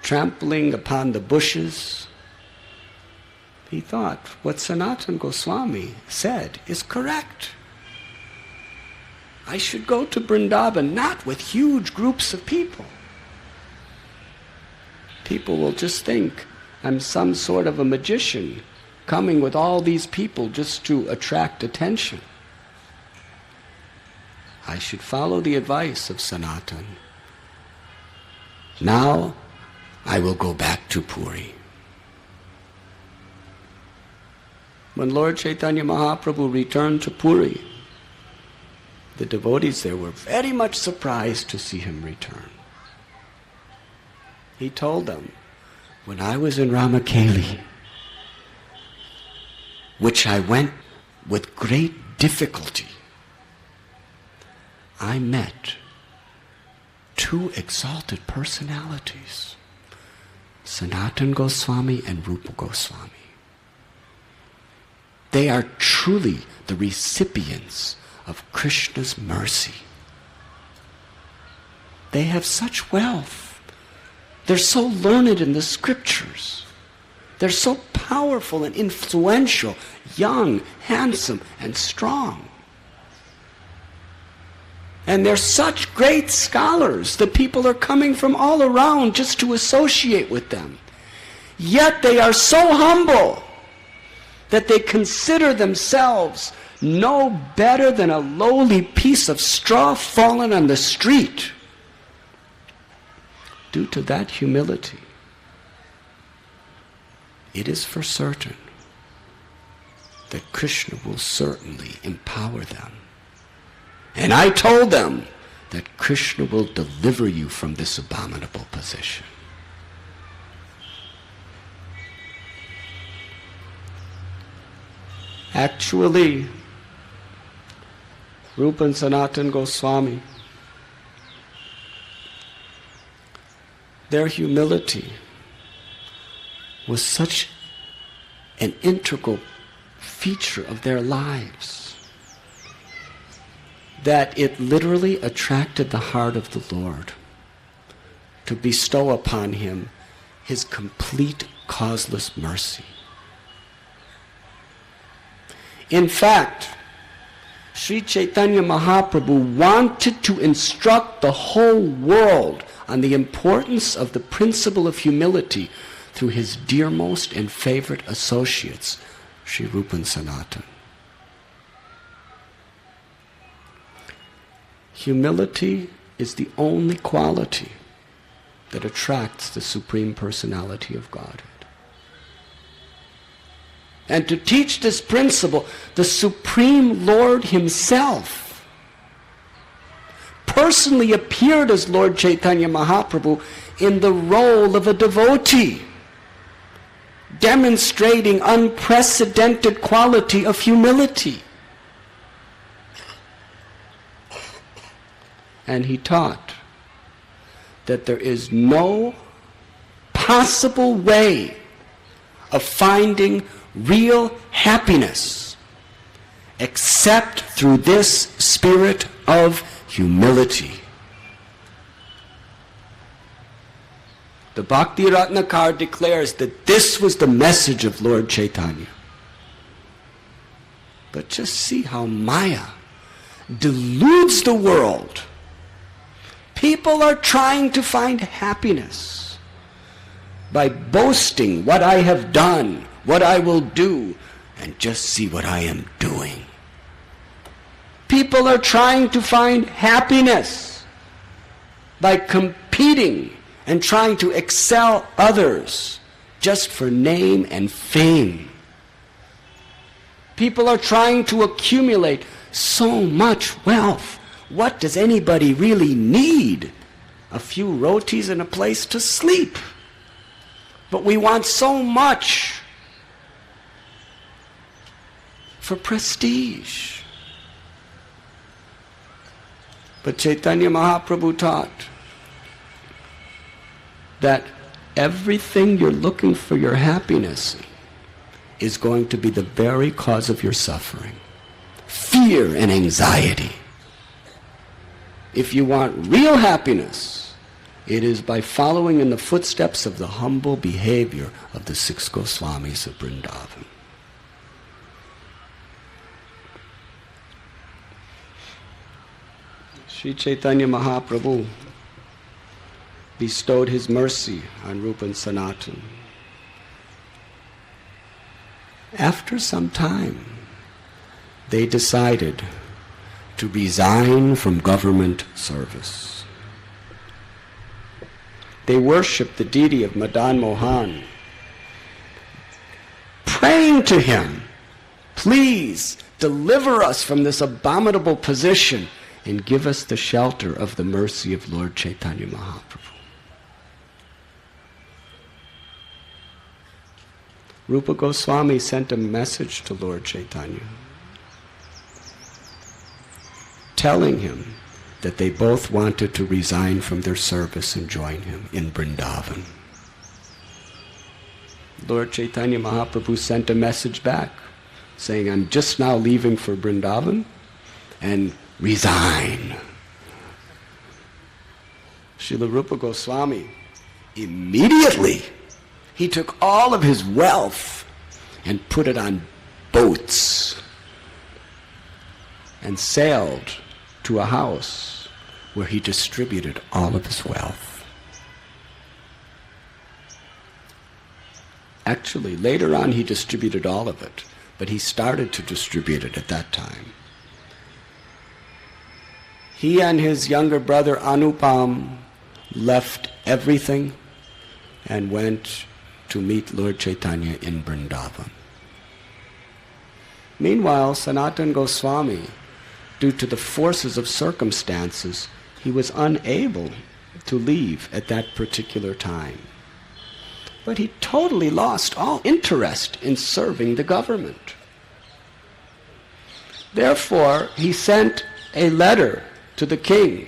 trampling upon the bushes. He thought, what Sanatana Goswami said is correct. I should go to Vrindavan not with huge groups of people. People will just think I'm some sort of a magician coming with all these people just to attract attention. I should follow the advice of Sanatana. Now I will go back to Puri. When Lord Chaitanya Mahaprabhu returned to Puri, the devotees there were very much surprised to see him return. He told them, when I was in Ramakali, which I went with great difficulty, I met two exalted personalities, Sanatana Goswami and Rupa Goswami. They are truly the recipients of Krishna's mercy. They have such wealth. They're so learned in the scriptures. They're so powerful and influential, young, handsome, and strong. And they're such great scholars that people are coming from all around just to associate with them. Yet they are so humble that they consider themselves no better than a lowly piece of straw fallen on the street. Due to that humility, it is for certain that Krishna will certainly empower them. And I told them that Krishna will deliver you from this abominable position. Actually, Rupa and Sanatana Goswami, their humility was such an integral feature of their lives that it literally attracted the heart of the Lord to bestow upon him his complete causeless mercy. In fact, Sri Caitanya Mahaprabhu wanted to instruct the whole world on the importance of the principle of humility through his dearmost and favorite associates, Sri Rupa and Sanatana. Humility is the only quality that attracts the Supreme Personality of Godhead. And to teach this principle, the Supreme Lord himself personally appeared as Lord Chaitanya Mahaprabhu in the role of a devotee, demonstrating unprecedented quality of humility. And he taught that there is no possible way of finding real happiness except through this spirit of humility. The Bhakti Ratnakar declares that this was the message of Lord Chaitanya. But just see how Maya deludes the world. People are trying to find happiness by boasting what I have done, what I will do, and just see what I am doing. People are trying to find happiness by competing and trying to excel others just for name and fame. People are trying to accumulate so much wealth. What does anybody really need? A few rotis and a place to sleep. But we want so much for prestige. But Chaitanya Mahaprabhu taught that everything you're looking for your happiness is going to be the very cause of your suffering. Fear and anxiety. If you want real happiness, it is by following in the footsteps of the humble behavior of the 6 Goswamis of Vrindavan. Sri Chaitanya Mahaprabhu bestowed his mercy on Rupa and Sanatana. After some time, they decided to resign from government service. They worshiped the deity of Madan Mohan, praying to him, please deliver us from this abominable position and give us the shelter of the mercy of Lord Chaitanya Mahaprabhu. Rupa Goswami sent a message to Lord Chaitanya, telling him that they both wanted to resign from their service and join him in Vrindavan. Lord Chaitanya Mahaprabhu sent a message back saying, I'm just now leaving for Vrindavan and resign. Srila Rupa Goswami, immediately, he took all of his wealth and put it on boats and sailed to a house where he distributed all of his wealth. Actually, later on he distributed all of it, but he started to distribute it at that time. He and his younger brother Anupam left everything and went to meet Lord Chaitanya in Vrindavan. Meanwhile, Sanatana Goswami, due to the forces of circumstances, he was unable to leave at that particular time. But he totally lost all interest in serving the government. Therefore, he sent a letter to the king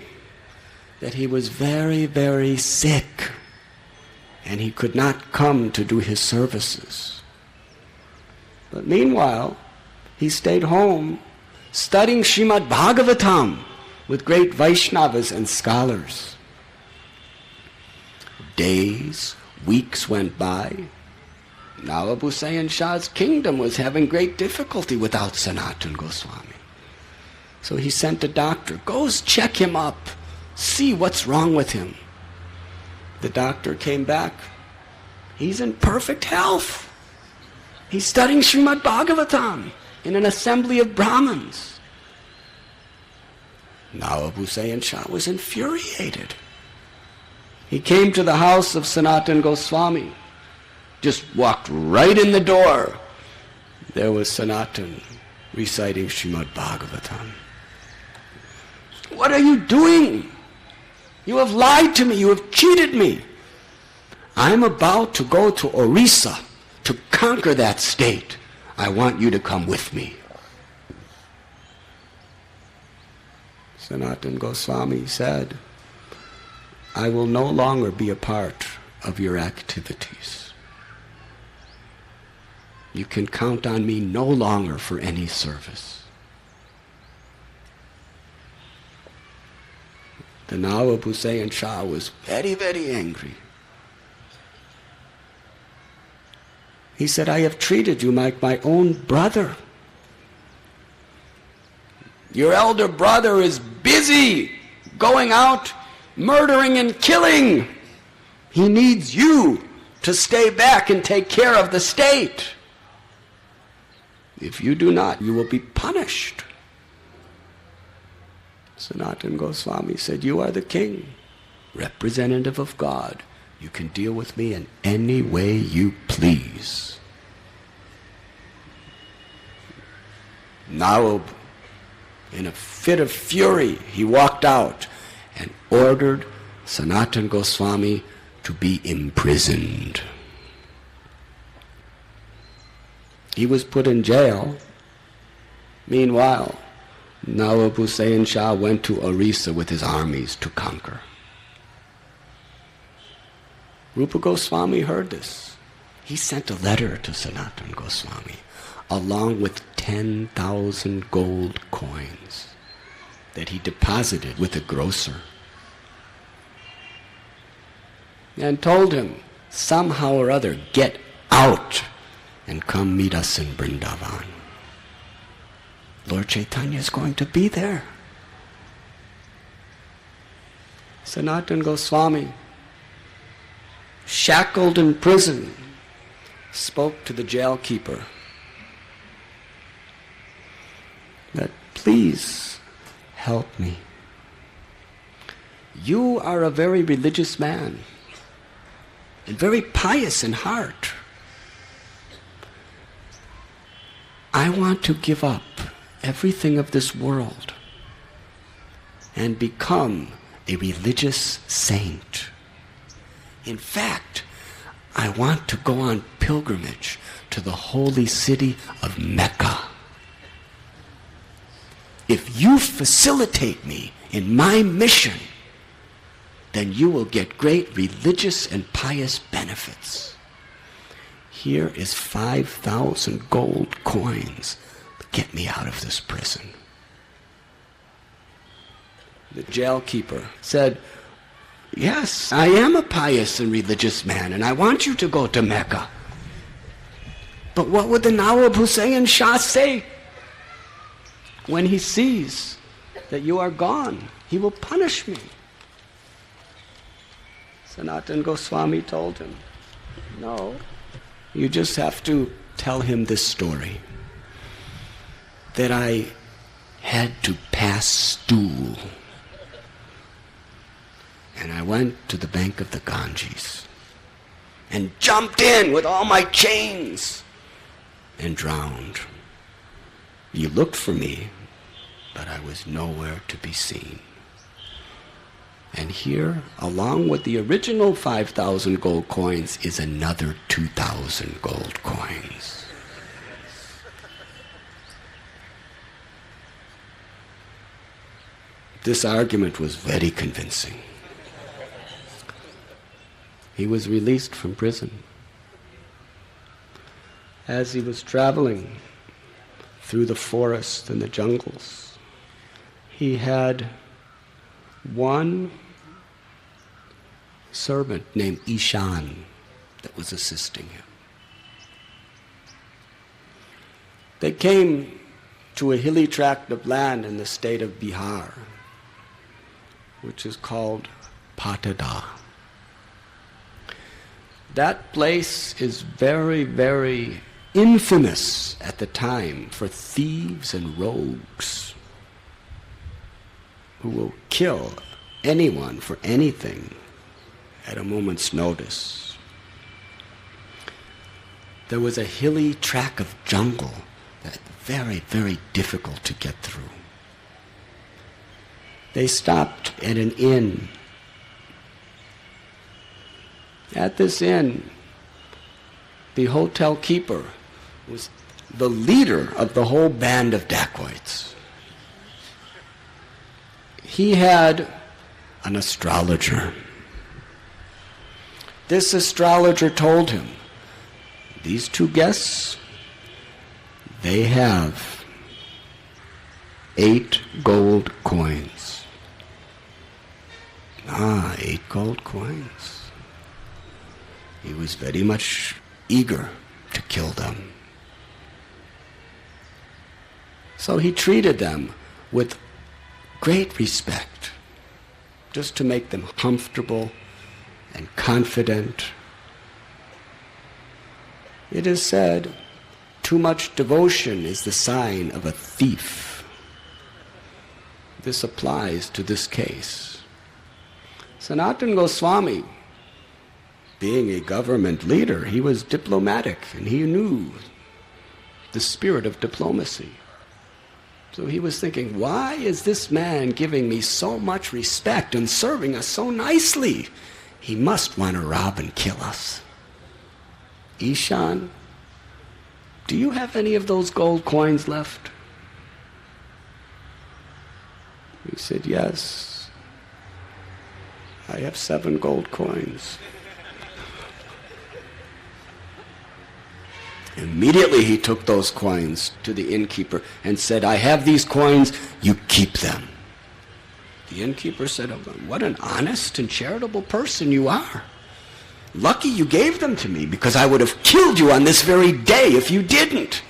that he was very, very sick and he could not come to do his services. But meanwhile, he stayed home studying Srimad Bhagavatam with great Vaishnavas and scholars. Days, weeks went by. Nawab Hussain Shah's kingdom was having great difficulty without Sanatana Goswami. So he sent a doctor, go check him up, see what's wrong with him. The doctor came back. He's in perfect health. He's studying Srimad Bhagavatam in an assembly of Brahmins. Nawab Hussain Shah was infuriated. He came to the house of Sanatana Goswami, just walked right in the door. There was Sanatana reciting Srimad Bhagavatam. What are you doing? You have lied to me. You have cheated me. I'm about to go to Orissa to conquer that state. I want you to come with me. Sanatana Goswami said, I will no longer be a part of your activities. You can count on me no longer for any service. The Nawab Hussain Shah was very, very angry. He said, I have treated you like my own brother. Your elder brother is busy going out, murdering and killing. He needs you to stay back and take care of the state. If you do not, you will be punished. Sanatana Goswami said, you are the king, representative of God. You can deal with me in any way you please. Nawab, in a fit of fury, he walked out and ordered Sanatana Goswami to be imprisoned. He was put in jail. Meanwhile, Nawab Hussain Shah went to Orissa with his armies to conquer. Rupa Goswami heard this. he sent a letter to Sanatana Goswami along with 10,000 gold coins that he deposited with a grocer, and told him, somehow or other, get out and come meet us in Vrindavan. Lord Chaitanya is going to be there. Sanatana Goswami, shackled in prison, spoke to the jailkeeper that, please help me. You are a very religious man and very pious in heart. I want to give up everything of this world and become a religious saint. In fact, I want to go on pilgrimage to the holy city of Mecca. If you facilitate me in my mission, then you will get great religious and pious benefits. Here is 5,000 gold coins. Get me out of this prison. The jailkeeper said, yes, I am a pious and religious man, and I want you to go to Mecca. But what would the Nawab Hussain Shah say? When he sees that you are gone, he will punish me. Sanatana Goswami told him, no, you just have to tell him this story, that I had to pass stool, and I went to the bank of the Ganges and jumped in with all my chains and drowned. You looked for me, but I was nowhere to be seen. And here, along with the original 5,000 gold coins, is another 2,000 gold coins. This argument was very convincing. He was released from prison. As he was traveling through the forest and the jungles, he had one servant named Ishan that was assisting him. They came to a hilly tract of land in the state of Bihar, which is called Patada. That place is very, very infamous at the time for thieves and rogues who will kill anyone for anything at a moment's notice. There was a hilly tract of jungle that very, very difficult to get through. They stopped at an inn. At this inn, the hotel keeper was the leader of the whole band of dacoits. He had an astrologer. This astrologer told him, these two guests, they have 8 gold coins. 8 gold coins. He was very much eager to kill them. So he treated them with great respect, just to make them comfortable and confident. It is said, too much devotion is the sign of a thief. This applies to this case. Sanatana Goswami, being a government leader, he was diplomatic and he knew the spirit of diplomacy. So he was thinking, why is this man giving me so much respect and serving us so nicely? He must want to rob and kill us. Ishan, do you have any of those gold coins left? He said, yes, I have 7 gold coins. Immediately he took those coins to the innkeeper and said, I have these coins, you keep them. The innkeeper said, oh, what an honest and charitable person you are. Lucky you gave them to me, because I would have killed you on this very day if you didn't.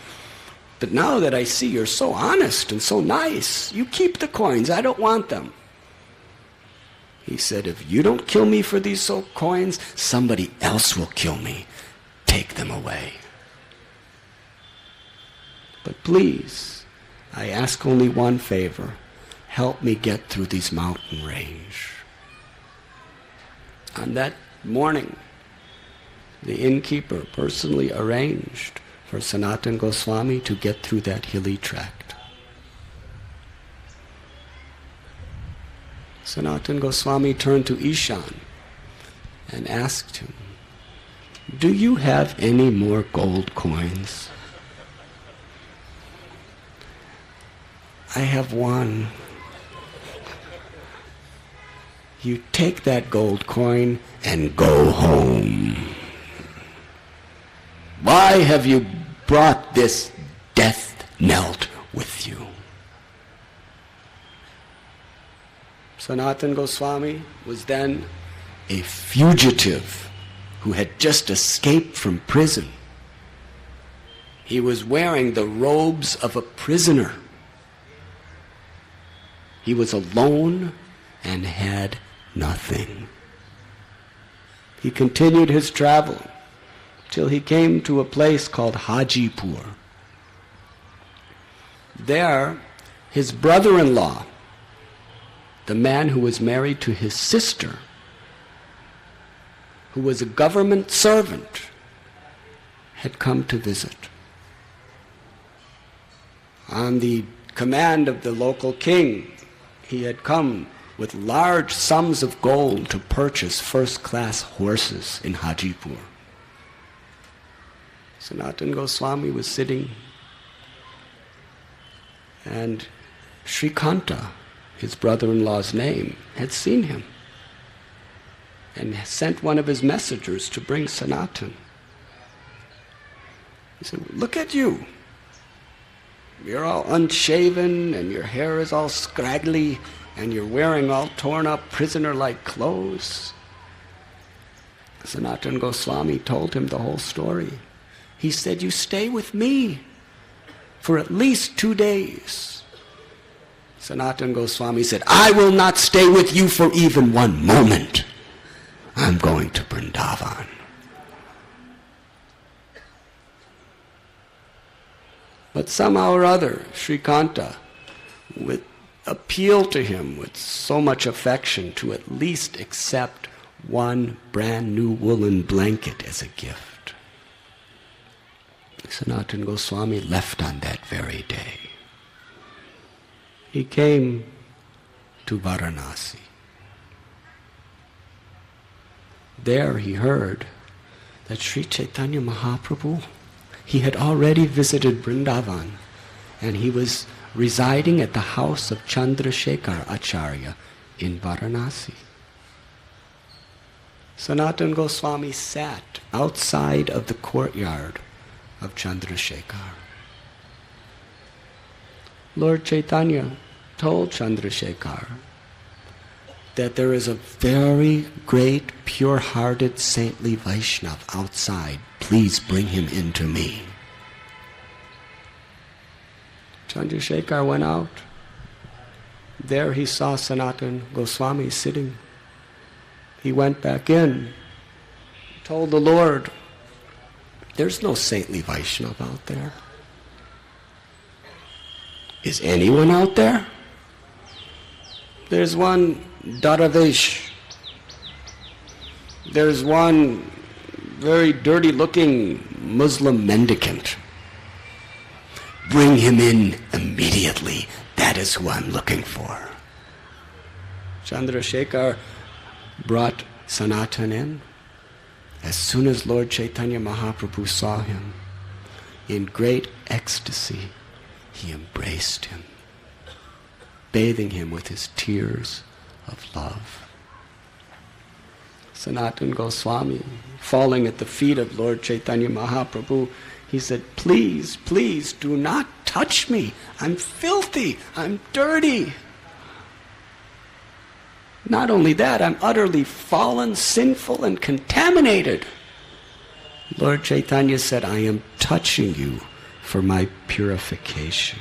But now that I see you're so honest and so nice, you keep the coins, I don't want them. He said, if you don't kill me for these coins, somebody else will kill me. Take them away. But please, I ask only one favor. Help me get through these mountain range. On that morning, the innkeeper personally arranged for Sanatana Goswami to get through that hilly tract. Sanatana Goswami turned to Ishan and asked him, do you have any more gold coins? I have one. You take that gold coin and go home. Why have you brought this death knelt with you? Sanatana Goswami was then a fugitive who had just escaped from prison. He was wearing the robes of a prisoner. He was alone and had nothing. He continued his travel till he came to a place called Hajipur. There, his brother-in-law, the man who was married to his sister, who was a government servant, had come to visit. On the command of the local king, he had come with large sums of gold to purchase first-class horses in Hajipur. Sanatana Goswami was sitting, and Srikanta, his brother-in-law's name, had seen him and sent one of his messengers to bring Sanatana. He said, look at you. You're all unshaven, and your hair is all scraggly, and you're wearing all torn up prisoner-like clothes. Sanatana Goswami told him the whole story. He said, you stay with me for at least 2 days. Sanatana Goswami said, I will not stay with you for even 1 moment. I'm going to Vrindavan. But somehow or other, Srikanta would appeal to him with so much affection to at least accept 1 brand new woolen blanket as a gift. Sanatana Goswami left on that very day. He came to Varanasi. There he heard that Sri Caitanya Mahaprabhu, he had already visited Vrindavan, and he was residing at the house of Chandrasekhar Acharya in Varanasi. Sanatana Goswami sat outside of the courtyard of Chandrasekhar. Lord Chaitanya told Chandrasekhar that there is a very great, pure-hearted, saintly Vaishnava outside. Please bring him into me. Chandrasekhar went out. There he saw Sanatana Goswami sitting. He went back in, told the Lord, there's no saintly Vaishnava out there. Is anyone out there? There's one Daravesh. There's one very dirty-looking Muslim mendicant. Bring him in immediately. That is who I'm looking for. Chandrasekhar brought Sanatana in. As soon as Lord Chaitanya Mahaprabhu saw him, in great ecstasy, he embraced him, bathing him with his tears of love. Sanatana Goswami, falling at the feet of Lord Chaitanya Mahaprabhu, He said, please, please do not touch me. I'm filthy. I'm dirty. Not only that, I'm utterly fallen, sinful, and contaminated. Lord Chaitanya said, I am touching you for my purification.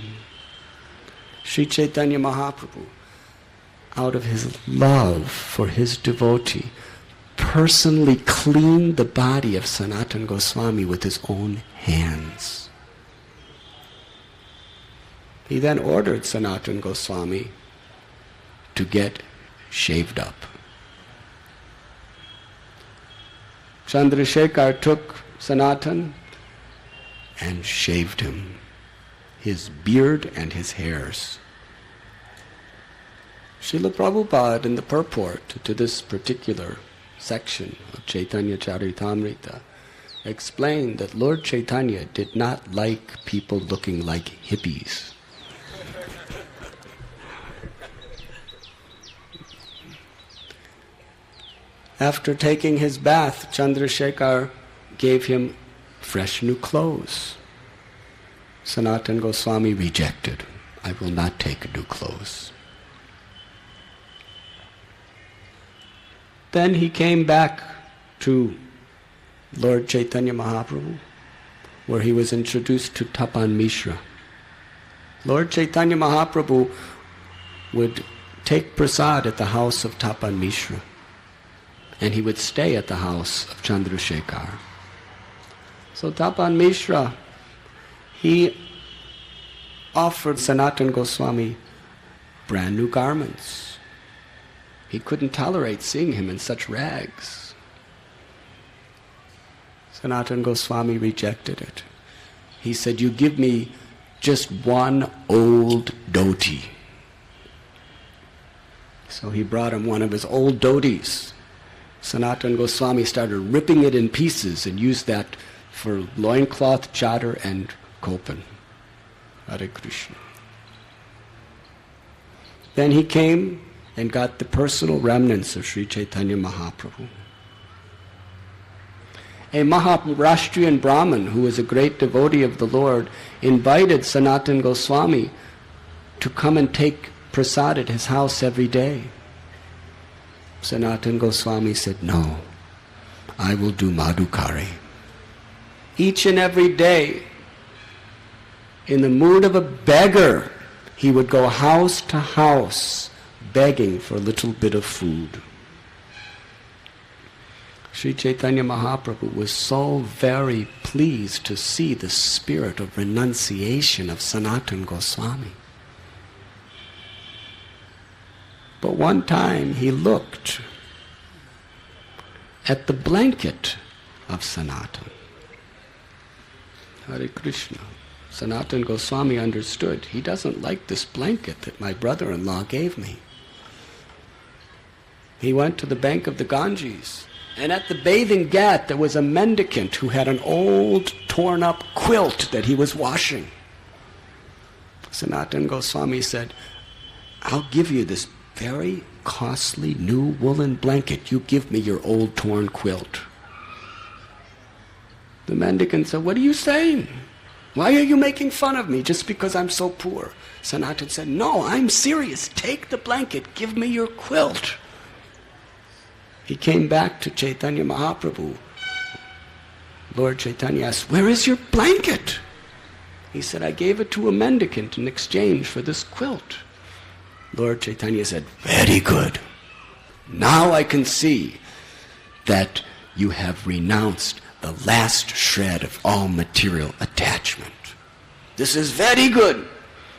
Sri Chaitanya Mahaprabhu, out of his love for his devotee, personally cleaned the body of Sanatana Goswami with his own hands. He then ordered Sanatana Goswami to get shaved up. Chandrasekhar took Sanatan and shaved him, his beard and his hairs. Srila Prabhupada, in the purport to this particular section of Chaitanya Charitamrita, explained that Lord Chaitanya did not like people looking like hippies. After taking his bath, Chandrasekhar gave him fresh new clothes. Sanatana Goswami rejected. I will not take new clothes. Then he came back to Lord Chaitanya Mahaprabhu, where he was introduced to Tapan Mishra. Lord Chaitanya Mahaprabhu would take prasad at the house of Tapan Mishra, and he would stay at the house of Chandrasekhar. So Tapan Mishra, he offered Sanatana Goswami brand new garments. He couldn't tolerate seeing him in such rags. Sanatana Goswami rejected it. He said, you give me just one old dhoti. So he brought him one of his old dhotis. Sanatana Goswami started ripping it in pieces and used that for loincloth, chadar, and kopan. Hare Krishna. Then he came and got the personal remnants of Sri Chaitanya Mahaprabhu. A Maharashtrian Brahmin, who was a great devotee of the Lord, invited Sanatana Goswami to come and take prasad at his house every day. Sanatana Goswami said, no, I will do madhukari. Each and every day, in the mood of a beggar, he would go house to house begging for a little bit of food. Sri Chaitanya Mahaprabhu was so very pleased to see the spirit of renunciation of Sanatana Goswami. But one time he looked at the blanket of Sanatana. Hare Krishna. Sanatana Goswami understood, he doesn't like this blanket that my brother-in-law gave me. He went to the bank of the Ganges, and at the bathing ghat there was a mendicant who had an old torn-up quilt that he was washing. Sanatana Goswami said, I'll give you this very costly new woolen blanket. You give me your old torn quilt. The mendicant said, what are you saying? Why are you making fun of me just because I'm so poor? Sanatana said, no, I'm serious. Take the blanket. Give me your quilt. He came back to Chaitanya Mahaprabhu. Lord Chaitanya asked, where is your blanket? He said, I gave it to a mendicant in exchange for this quilt. Lord Chaitanya said, very good. Now I can see that you have renounced the last shred of all material attachment. This is very good.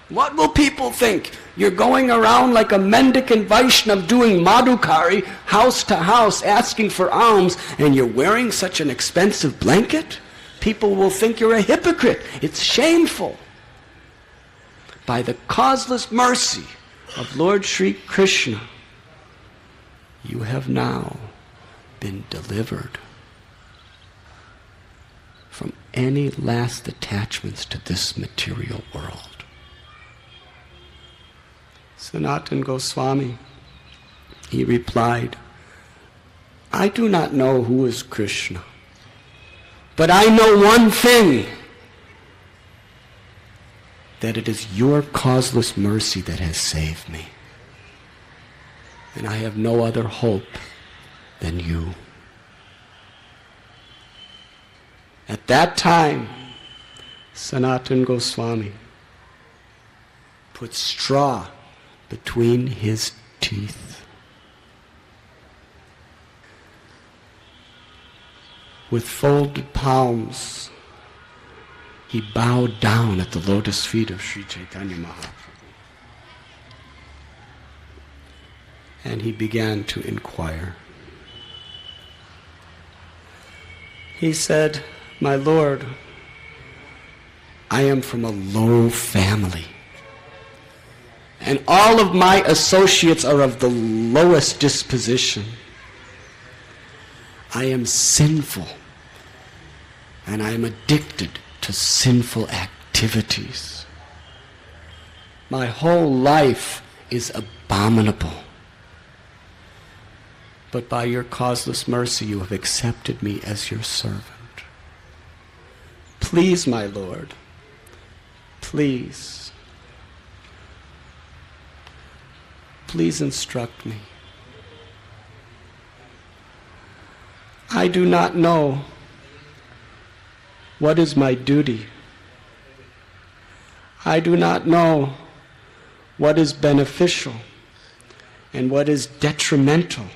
What will people think? You're going around like a mendicant Vaishnav doing madhukari, house to house, asking for alms, and you're wearing such an expensive blanket? People will think you're a hypocrite. It's shameful. By the causeless mercy of Lord Sri Krishna, you have now been delivered from any last attachments to this material world. Sanatana Goswami, he replied, I do not know who is Krishna, but I know one thing. that it is your causeless mercy that has saved me. And I have no other hope than you. At that time, Sanatana Goswami put straw between his teeth. With folded palms, he bowed down at the lotus feet of Sri Caitanya Mahaprabhu. And he began to inquire. He said, "My Lord, I am from a low family, and all of my associates are of the lowest disposition. I am sinful, and I am addicted to sinful activities. My whole life is abominable. But by your causeless mercy you have accepted me as your servant. Please, my Lord, please instruct me. I do not know what is my duty. I do not know what is beneficial and what is detrimental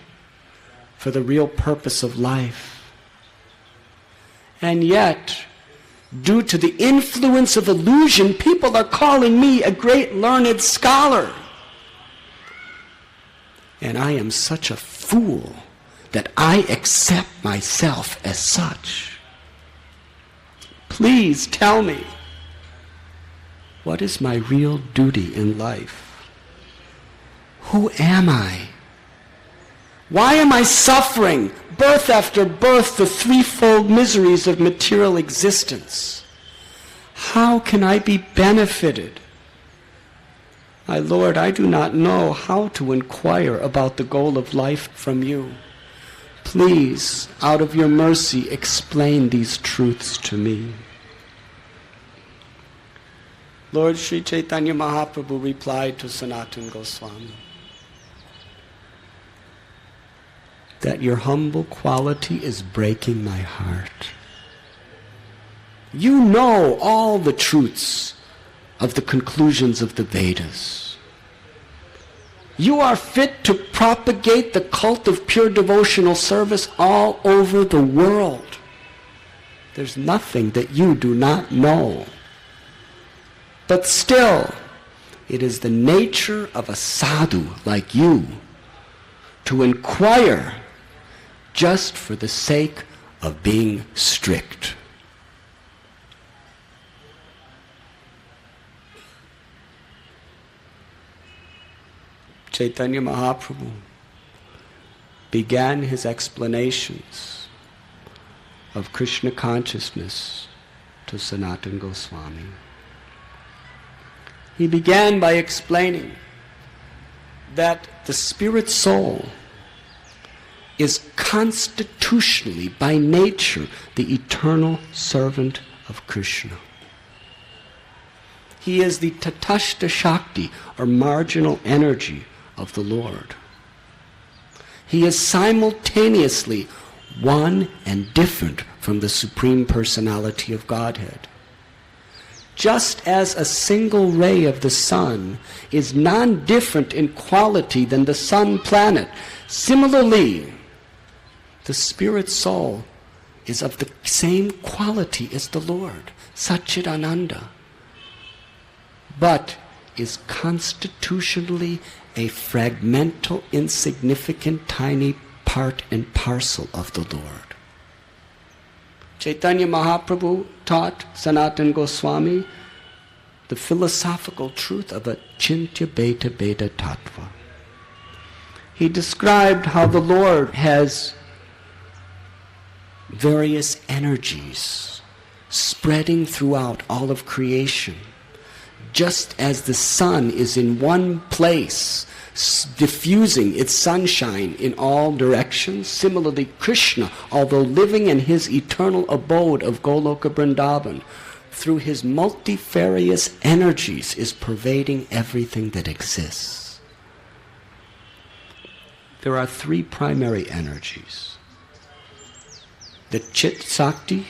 for the real purpose of life. And yet, due to the influence of illusion, people are calling me a great learned scholar. And I am such a fool that I accept myself as such. Please tell me, what is my real duty in life? Who am I? Why am I suffering, birth after birth, the threefold miseries of material existence? How can I be benefited? My Lord, I do not know how to inquire about the goal of life from you. Please, out of your mercy, explain these truths to me." Lord Sri Caitanya Mahaprabhu replied to Sanatana Goswami that your humble quality is breaking my heart. You know all the truths of the conclusions of the Vedas. You are fit to propagate the cult of pure devotional service all over the world. There's nothing that you do not know. But still, it is the nature of a sadhu like you to inquire just for the sake of being strict. Chaitanya Mahaprabhu began his explanations of Krishna consciousness to Sanatana Goswami. He began by explaining that the spirit soul is constitutionally, by nature, the eternal servant of Krishna. He is the Tatashta Shakti, or marginal energy of the Lord. He is simultaneously one and different from the Supreme Personality of Godhead. Just as a single ray of the sun is non-different in quality than the sun planet, similarly, the spirit soul is of the same quality as the Lord, Satchidananda, but is constitutionally a fragmental, insignificant, tiny part and parcel of the Lord. Chaitanya Mahaprabhu taught Sanatana Goswami the philosophical truth of a Chintya Beta Beta Tattva. He described how the Lord has various energies spreading throughout all of creation. Just as the sun is in one place, diffusing its sunshine in all directions, similarly Krishna, although living in his eternal abode of Goloka Vrindavan, through his multifarious energies, is pervading everything that exists. There are three primary energies. The Chit Sakti,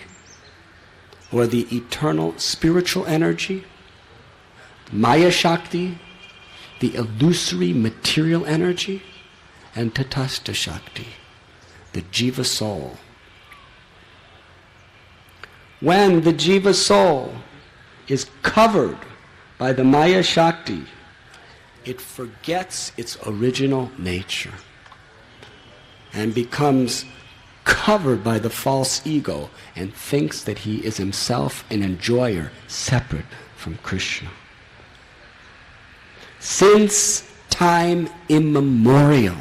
or the eternal spiritual energy, Maya Shakti, the illusory material energy, and Tatastha Shakti, the Jiva soul. When the Jiva soul is covered by the Maya Shakti, it forgets its original nature and becomes covered by the false ego and thinks that he is himself an enjoyer separate from Krishna. Since time immemorial,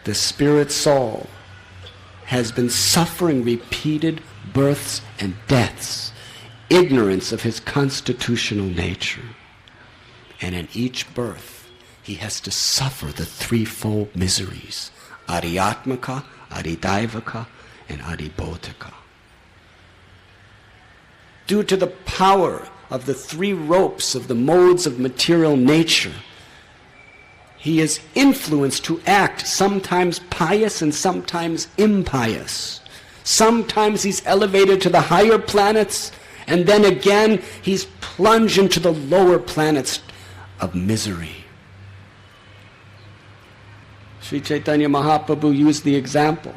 the spirit soul has been suffering repeated births and deaths, ignorance of his constitutional nature. And in each birth, he has to suffer the threefold miseries, Adhyatmika, Adhidaivaka, and Adhibodhika. Due to the power of the three ropes of the modes of material nature, he is influenced to act sometimes pious and sometimes impious. Sometimes he's elevated to the higher planets, and then again he's plunged into the lower planets of misery. Sri Chaitanya Mahaprabhu used the example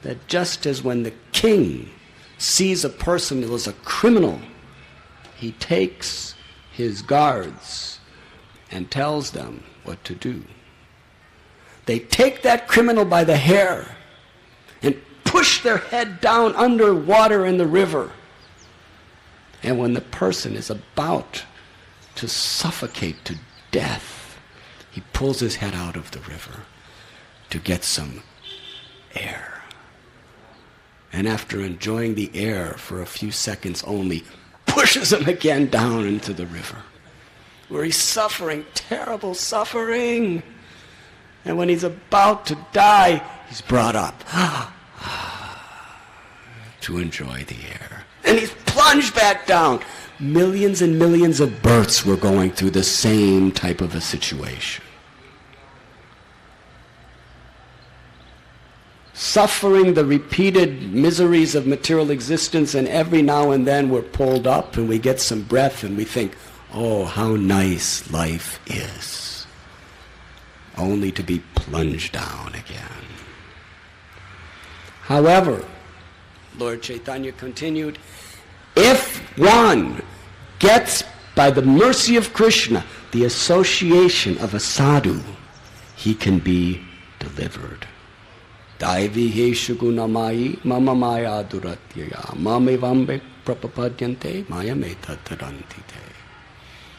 that just as when the king sees a person who is a criminal, he takes his guards and tells them what to do. They take that criminal by the hair and push their head down under water in the river. And when the person is about to suffocate to death, he pulls his head out of the river to get some air. And after enjoying the air for a few seconds only, pushes him again down into the river, where he's suffering terrible suffering. And when he's about to die, he's brought up to enjoy the air. And he's plunged back down. Millions and millions of births were going through the same type of a situation. Suffering the repeated miseries of material existence, and every now and then we're pulled up and we get some breath and we think, oh, how nice life is, only to be plunged down again. However, Lord Chaitanya continued, if one gets, by the mercy of Krishna, the association of a sadhu, he can be delivered. Daivi heshu gunamai mama maya duratyaya mamevambe prapapadyante maya metattarantite.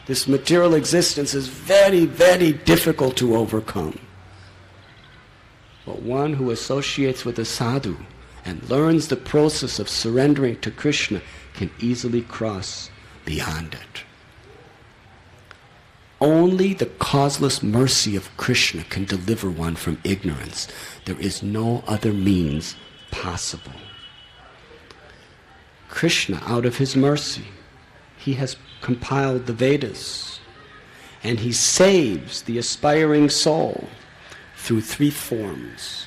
This material existence is very, very difficult to overcome. But one who associates with a sadhu and learns the process of surrendering to Krishna can easily cross beyond it. Only the causeless mercy of Krishna can deliver one from ignorance. There is no other means possible. Krishna, out of his mercy, he has compiled the Vedas, and he saves the aspiring soul through three forms: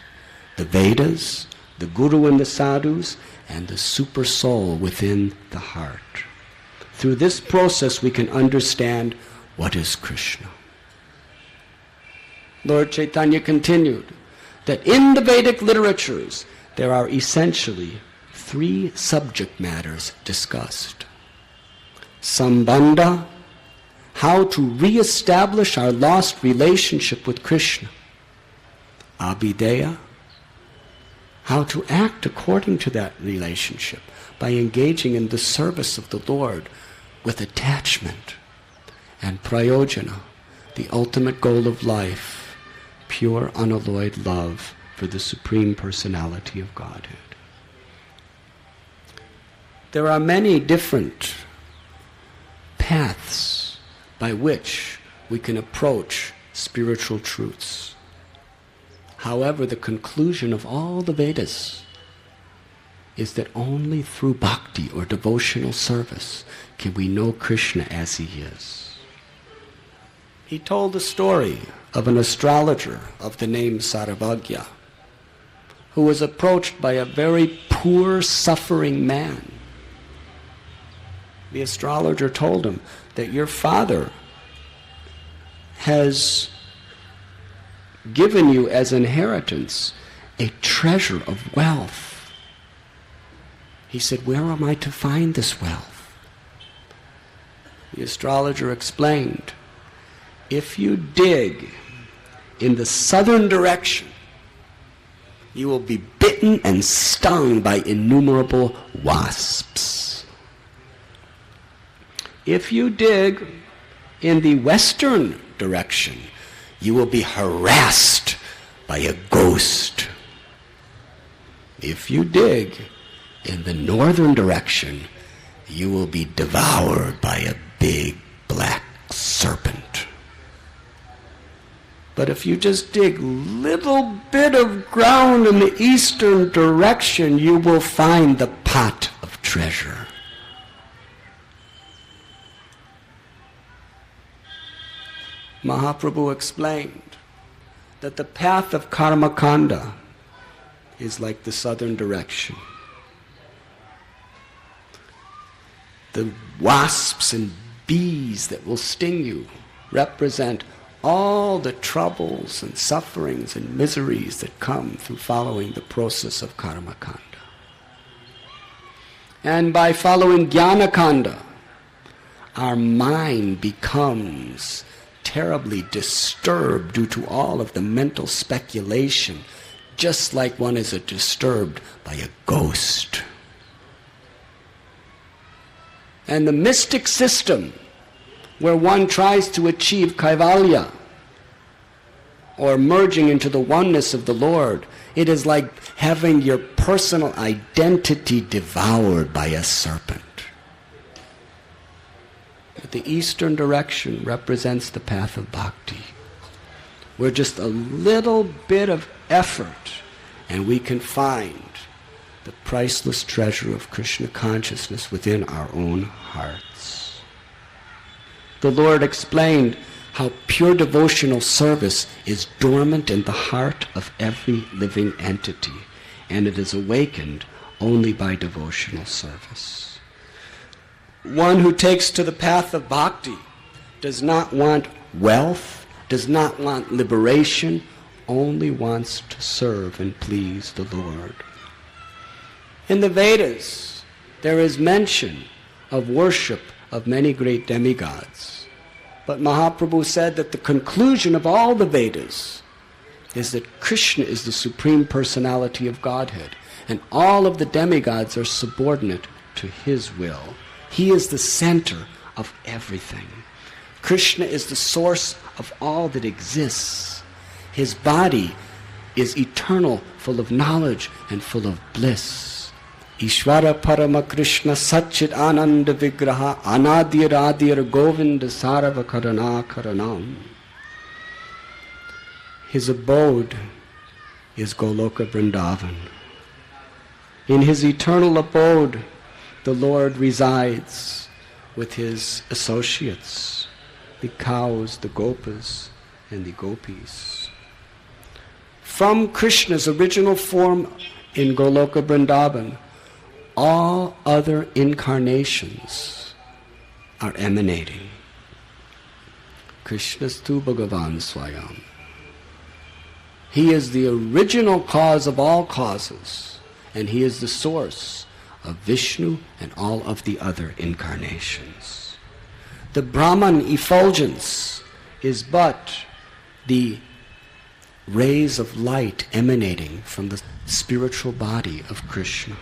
the Vedas, the Guru and the Sadhus, and the super soul within the heart. Through this process we can understand what is Krishna. Lord Chaitanya continued that in the Vedic literatures there are essentially three subject matters discussed. Sambandha, how to re-establish our lost relationship with Krishna. Abhideya, how to act according to that relationship by engaging in the service of the Lord with attachment. And prayojana, the ultimate goal of life, pure unalloyed love for the Supreme Personality of Godhead. There are many different paths by which we can approach spiritual truths. However, the conclusion of all the Vedas is that only through bhakti or devotional service can we know Krishna as he is. He told the story of an astrologer of the name Sarvagya, who was approached by a very poor, suffering man. The astrologer told him that your father has given you as inheritance a treasure of wealth. He said, where am I to find this wealth? The astrologer explained, if you dig in the southern direction, you will be bitten and stung by innumerable wasps. If you dig in the western direction, you will be harassed by a ghost. If you dig in the northern direction, you will be devoured by a big black serpent. But if you just dig little bit of ground in the eastern direction, you will find the pot of treasure. Mahaprabhu explained that the path of karmakanda is like the southern direction. The wasps and bees that will sting you represent all the troubles and sufferings and miseries that come through following the process of karmakanda. And by following jnanakanda, our mind becomes terribly disturbed due to all of the mental speculation, just like one is disturbed by a ghost. And the mystic system, where one tries to achieve kaivalya, or merging into the oneness of the Lord, it is like having your personal identity devoured by a serpent. But the eastern direction represents the path of bhakti, where just a little bit of effort and we can find the priceless treasure of Krishna consciousness within our own hearts. The Lord explained how pure devotional service is dormant in the heart of every living entity, and it is awakened only by devotional service. One who takes to the path of bhakti does not want wealth, does not want liberation, only wants to serve and please the Lord. In the Vedas, there is mention of worship of many great demigods. But Mahaprabhu said that the conclusion of all the Vedas is that Krishna is the Supreme Personality of Godhead, and all of the demigods are subordinate to his will. He is the center of everything. Krishna is the source of all that exists. His body is eternal, full of knowledge and full of bliss. Ishvara Parama Krishna Satchit Ananda Vigraha Anadir Adir Govinda Sarava Karana Karanam. His abode is Goloka Vrindavan. In his eternal abode, the Lord resides with his associates, the cows, the gopas, and the gopis. From Krishna's original form in Goloka Vrindavan, all other incarnations are emanating. Krishnastu Bhagavan Swayam. He is the original cause of all causes, and he is the source of Vishnu and all of the other incarnations. The Brahman effulgence is but the rays of light emanating from the spiritual body of Krishna.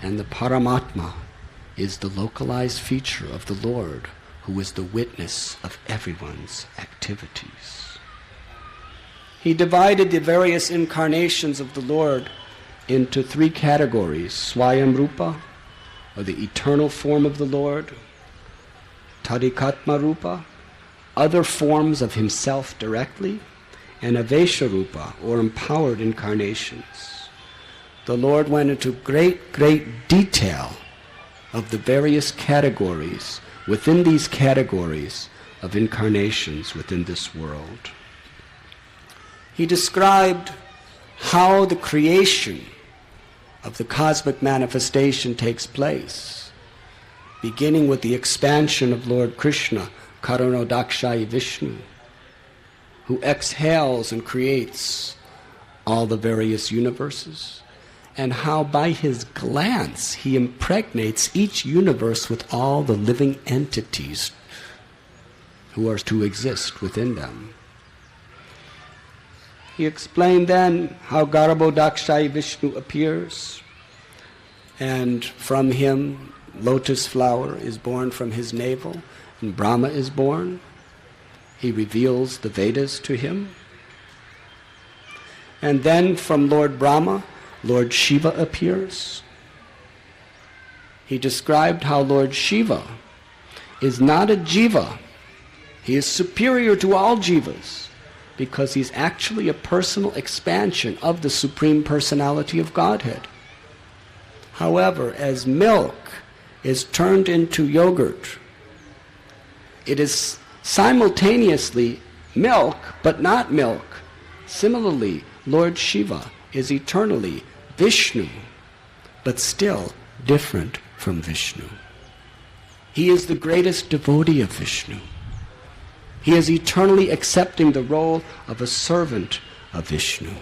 And the Paramatma is the localized feature of the Lord, who is the witness of everyone's activities. He divided the various incarnations of the Lord into three categories: Swayam Rupa, or the eternal form of the Lord; Tadikatma Rupa, other forms of himself directly; and Avesha Rupa, or empowered incarnations. the Lord went into great, great detail of the various categories, within these categories of incarnations within this world. He described how the creation of the cosmic manifestation takes place, beginning with the expansion of Lord Krishna, Karunodakshayi Vishnu, who exhales and creates all the various universes, and how by his glance he impregnates each universe with all the living entities who are to exist within them. He explained then how Garbhodakshayi Vishnu appears, and from him lotus flower is born from his navel, and Brahma is born. He reveals the Vedas to him. And then from Lord Brahma, Lord Shiva appears. He described how Lord Shiva is not a jiva. He is superior to all jivas because he's actually a personal expansion of the Supreme Personality of Godhead. However, as milk is turned into yogurt, it is simultaneously milk but not milk. Similarly, Lord Shiva is eternally Vishnu, but still different from Vishnu. He is the greatest devotee of Vishnu. He is eternally accepting the role of a servant of Vishnu.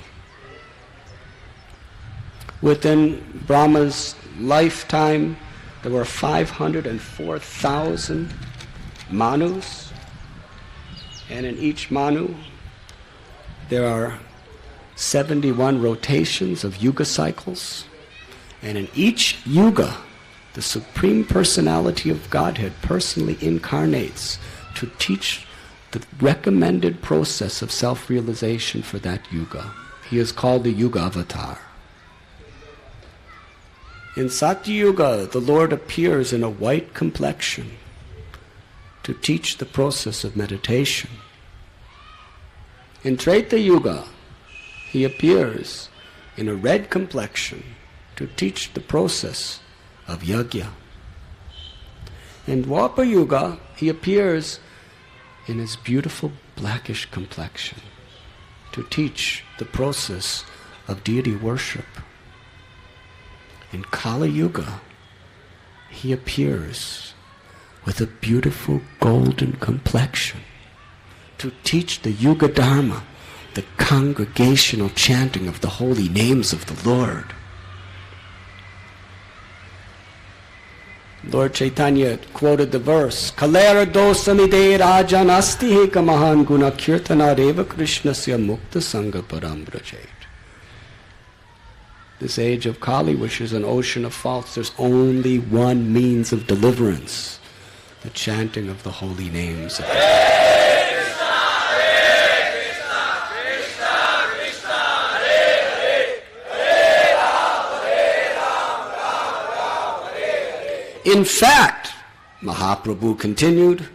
Within Brahma's lifetime, there were 504,000 manus, and in each manu there are 71 rotations of yuga cycles, and in each yuga the Supreme Personality of Godhead personally incarnates to teach the recommended process of self-realization for that yuga. He is called the Yuga Avatar. In Satya Yuga, the Lord appears in a white complexion to teach the process of meditation. In Treta Yuga, he appears in a red complexion to teach the process of yajna. In Dwapara Yuga, he appears in his beautiful blackish complexion to teach the process of deity worship. In Kali Yuga, he appears with a beautiful golden complexion to teach the Yuga Dharma, the congregational chanting of the holy names of the Lord. Lord Chaitanya quoted the verse, Kalera dosamide rajan asti heka mahan guna kirtana reva krishnasya mukta sangha parambrajait. This age of Kali, which is an ocean of faults, there's only one means of deliverance, the chanting of the holy names of the Lord. In fact, Mahaprabhu continued,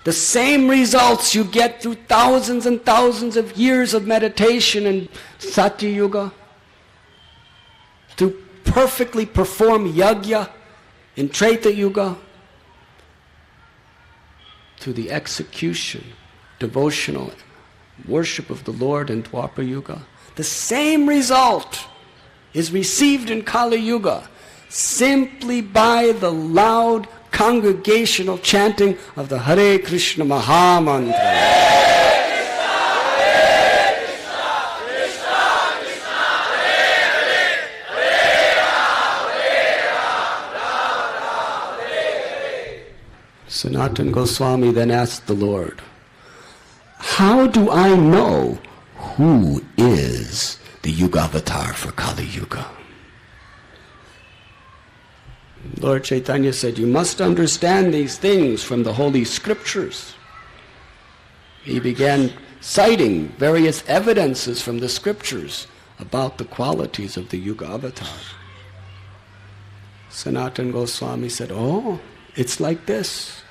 the same results you get through thousands and thousands of years of meditation in Satya Yuga, to perfectly perform yajna in Treta Yuga, to the execution, devotional worship of the Lord in Dwapara Yuga. The same result is received in Kali Yuga, simply by the loud congregational chanting of the Hare Krishna Maha Mantra. Sanatana Goswami then asked the Lord, how do I know who is the Yuga Avatar for Kali Yuga? Lord Chaitanya said, you must understand these things from the Holy Scriptures. He began citing various evidences from the Scriptures about the qualities of the Yuga Avatar. Sanatana Goswami said, oh, it's like this.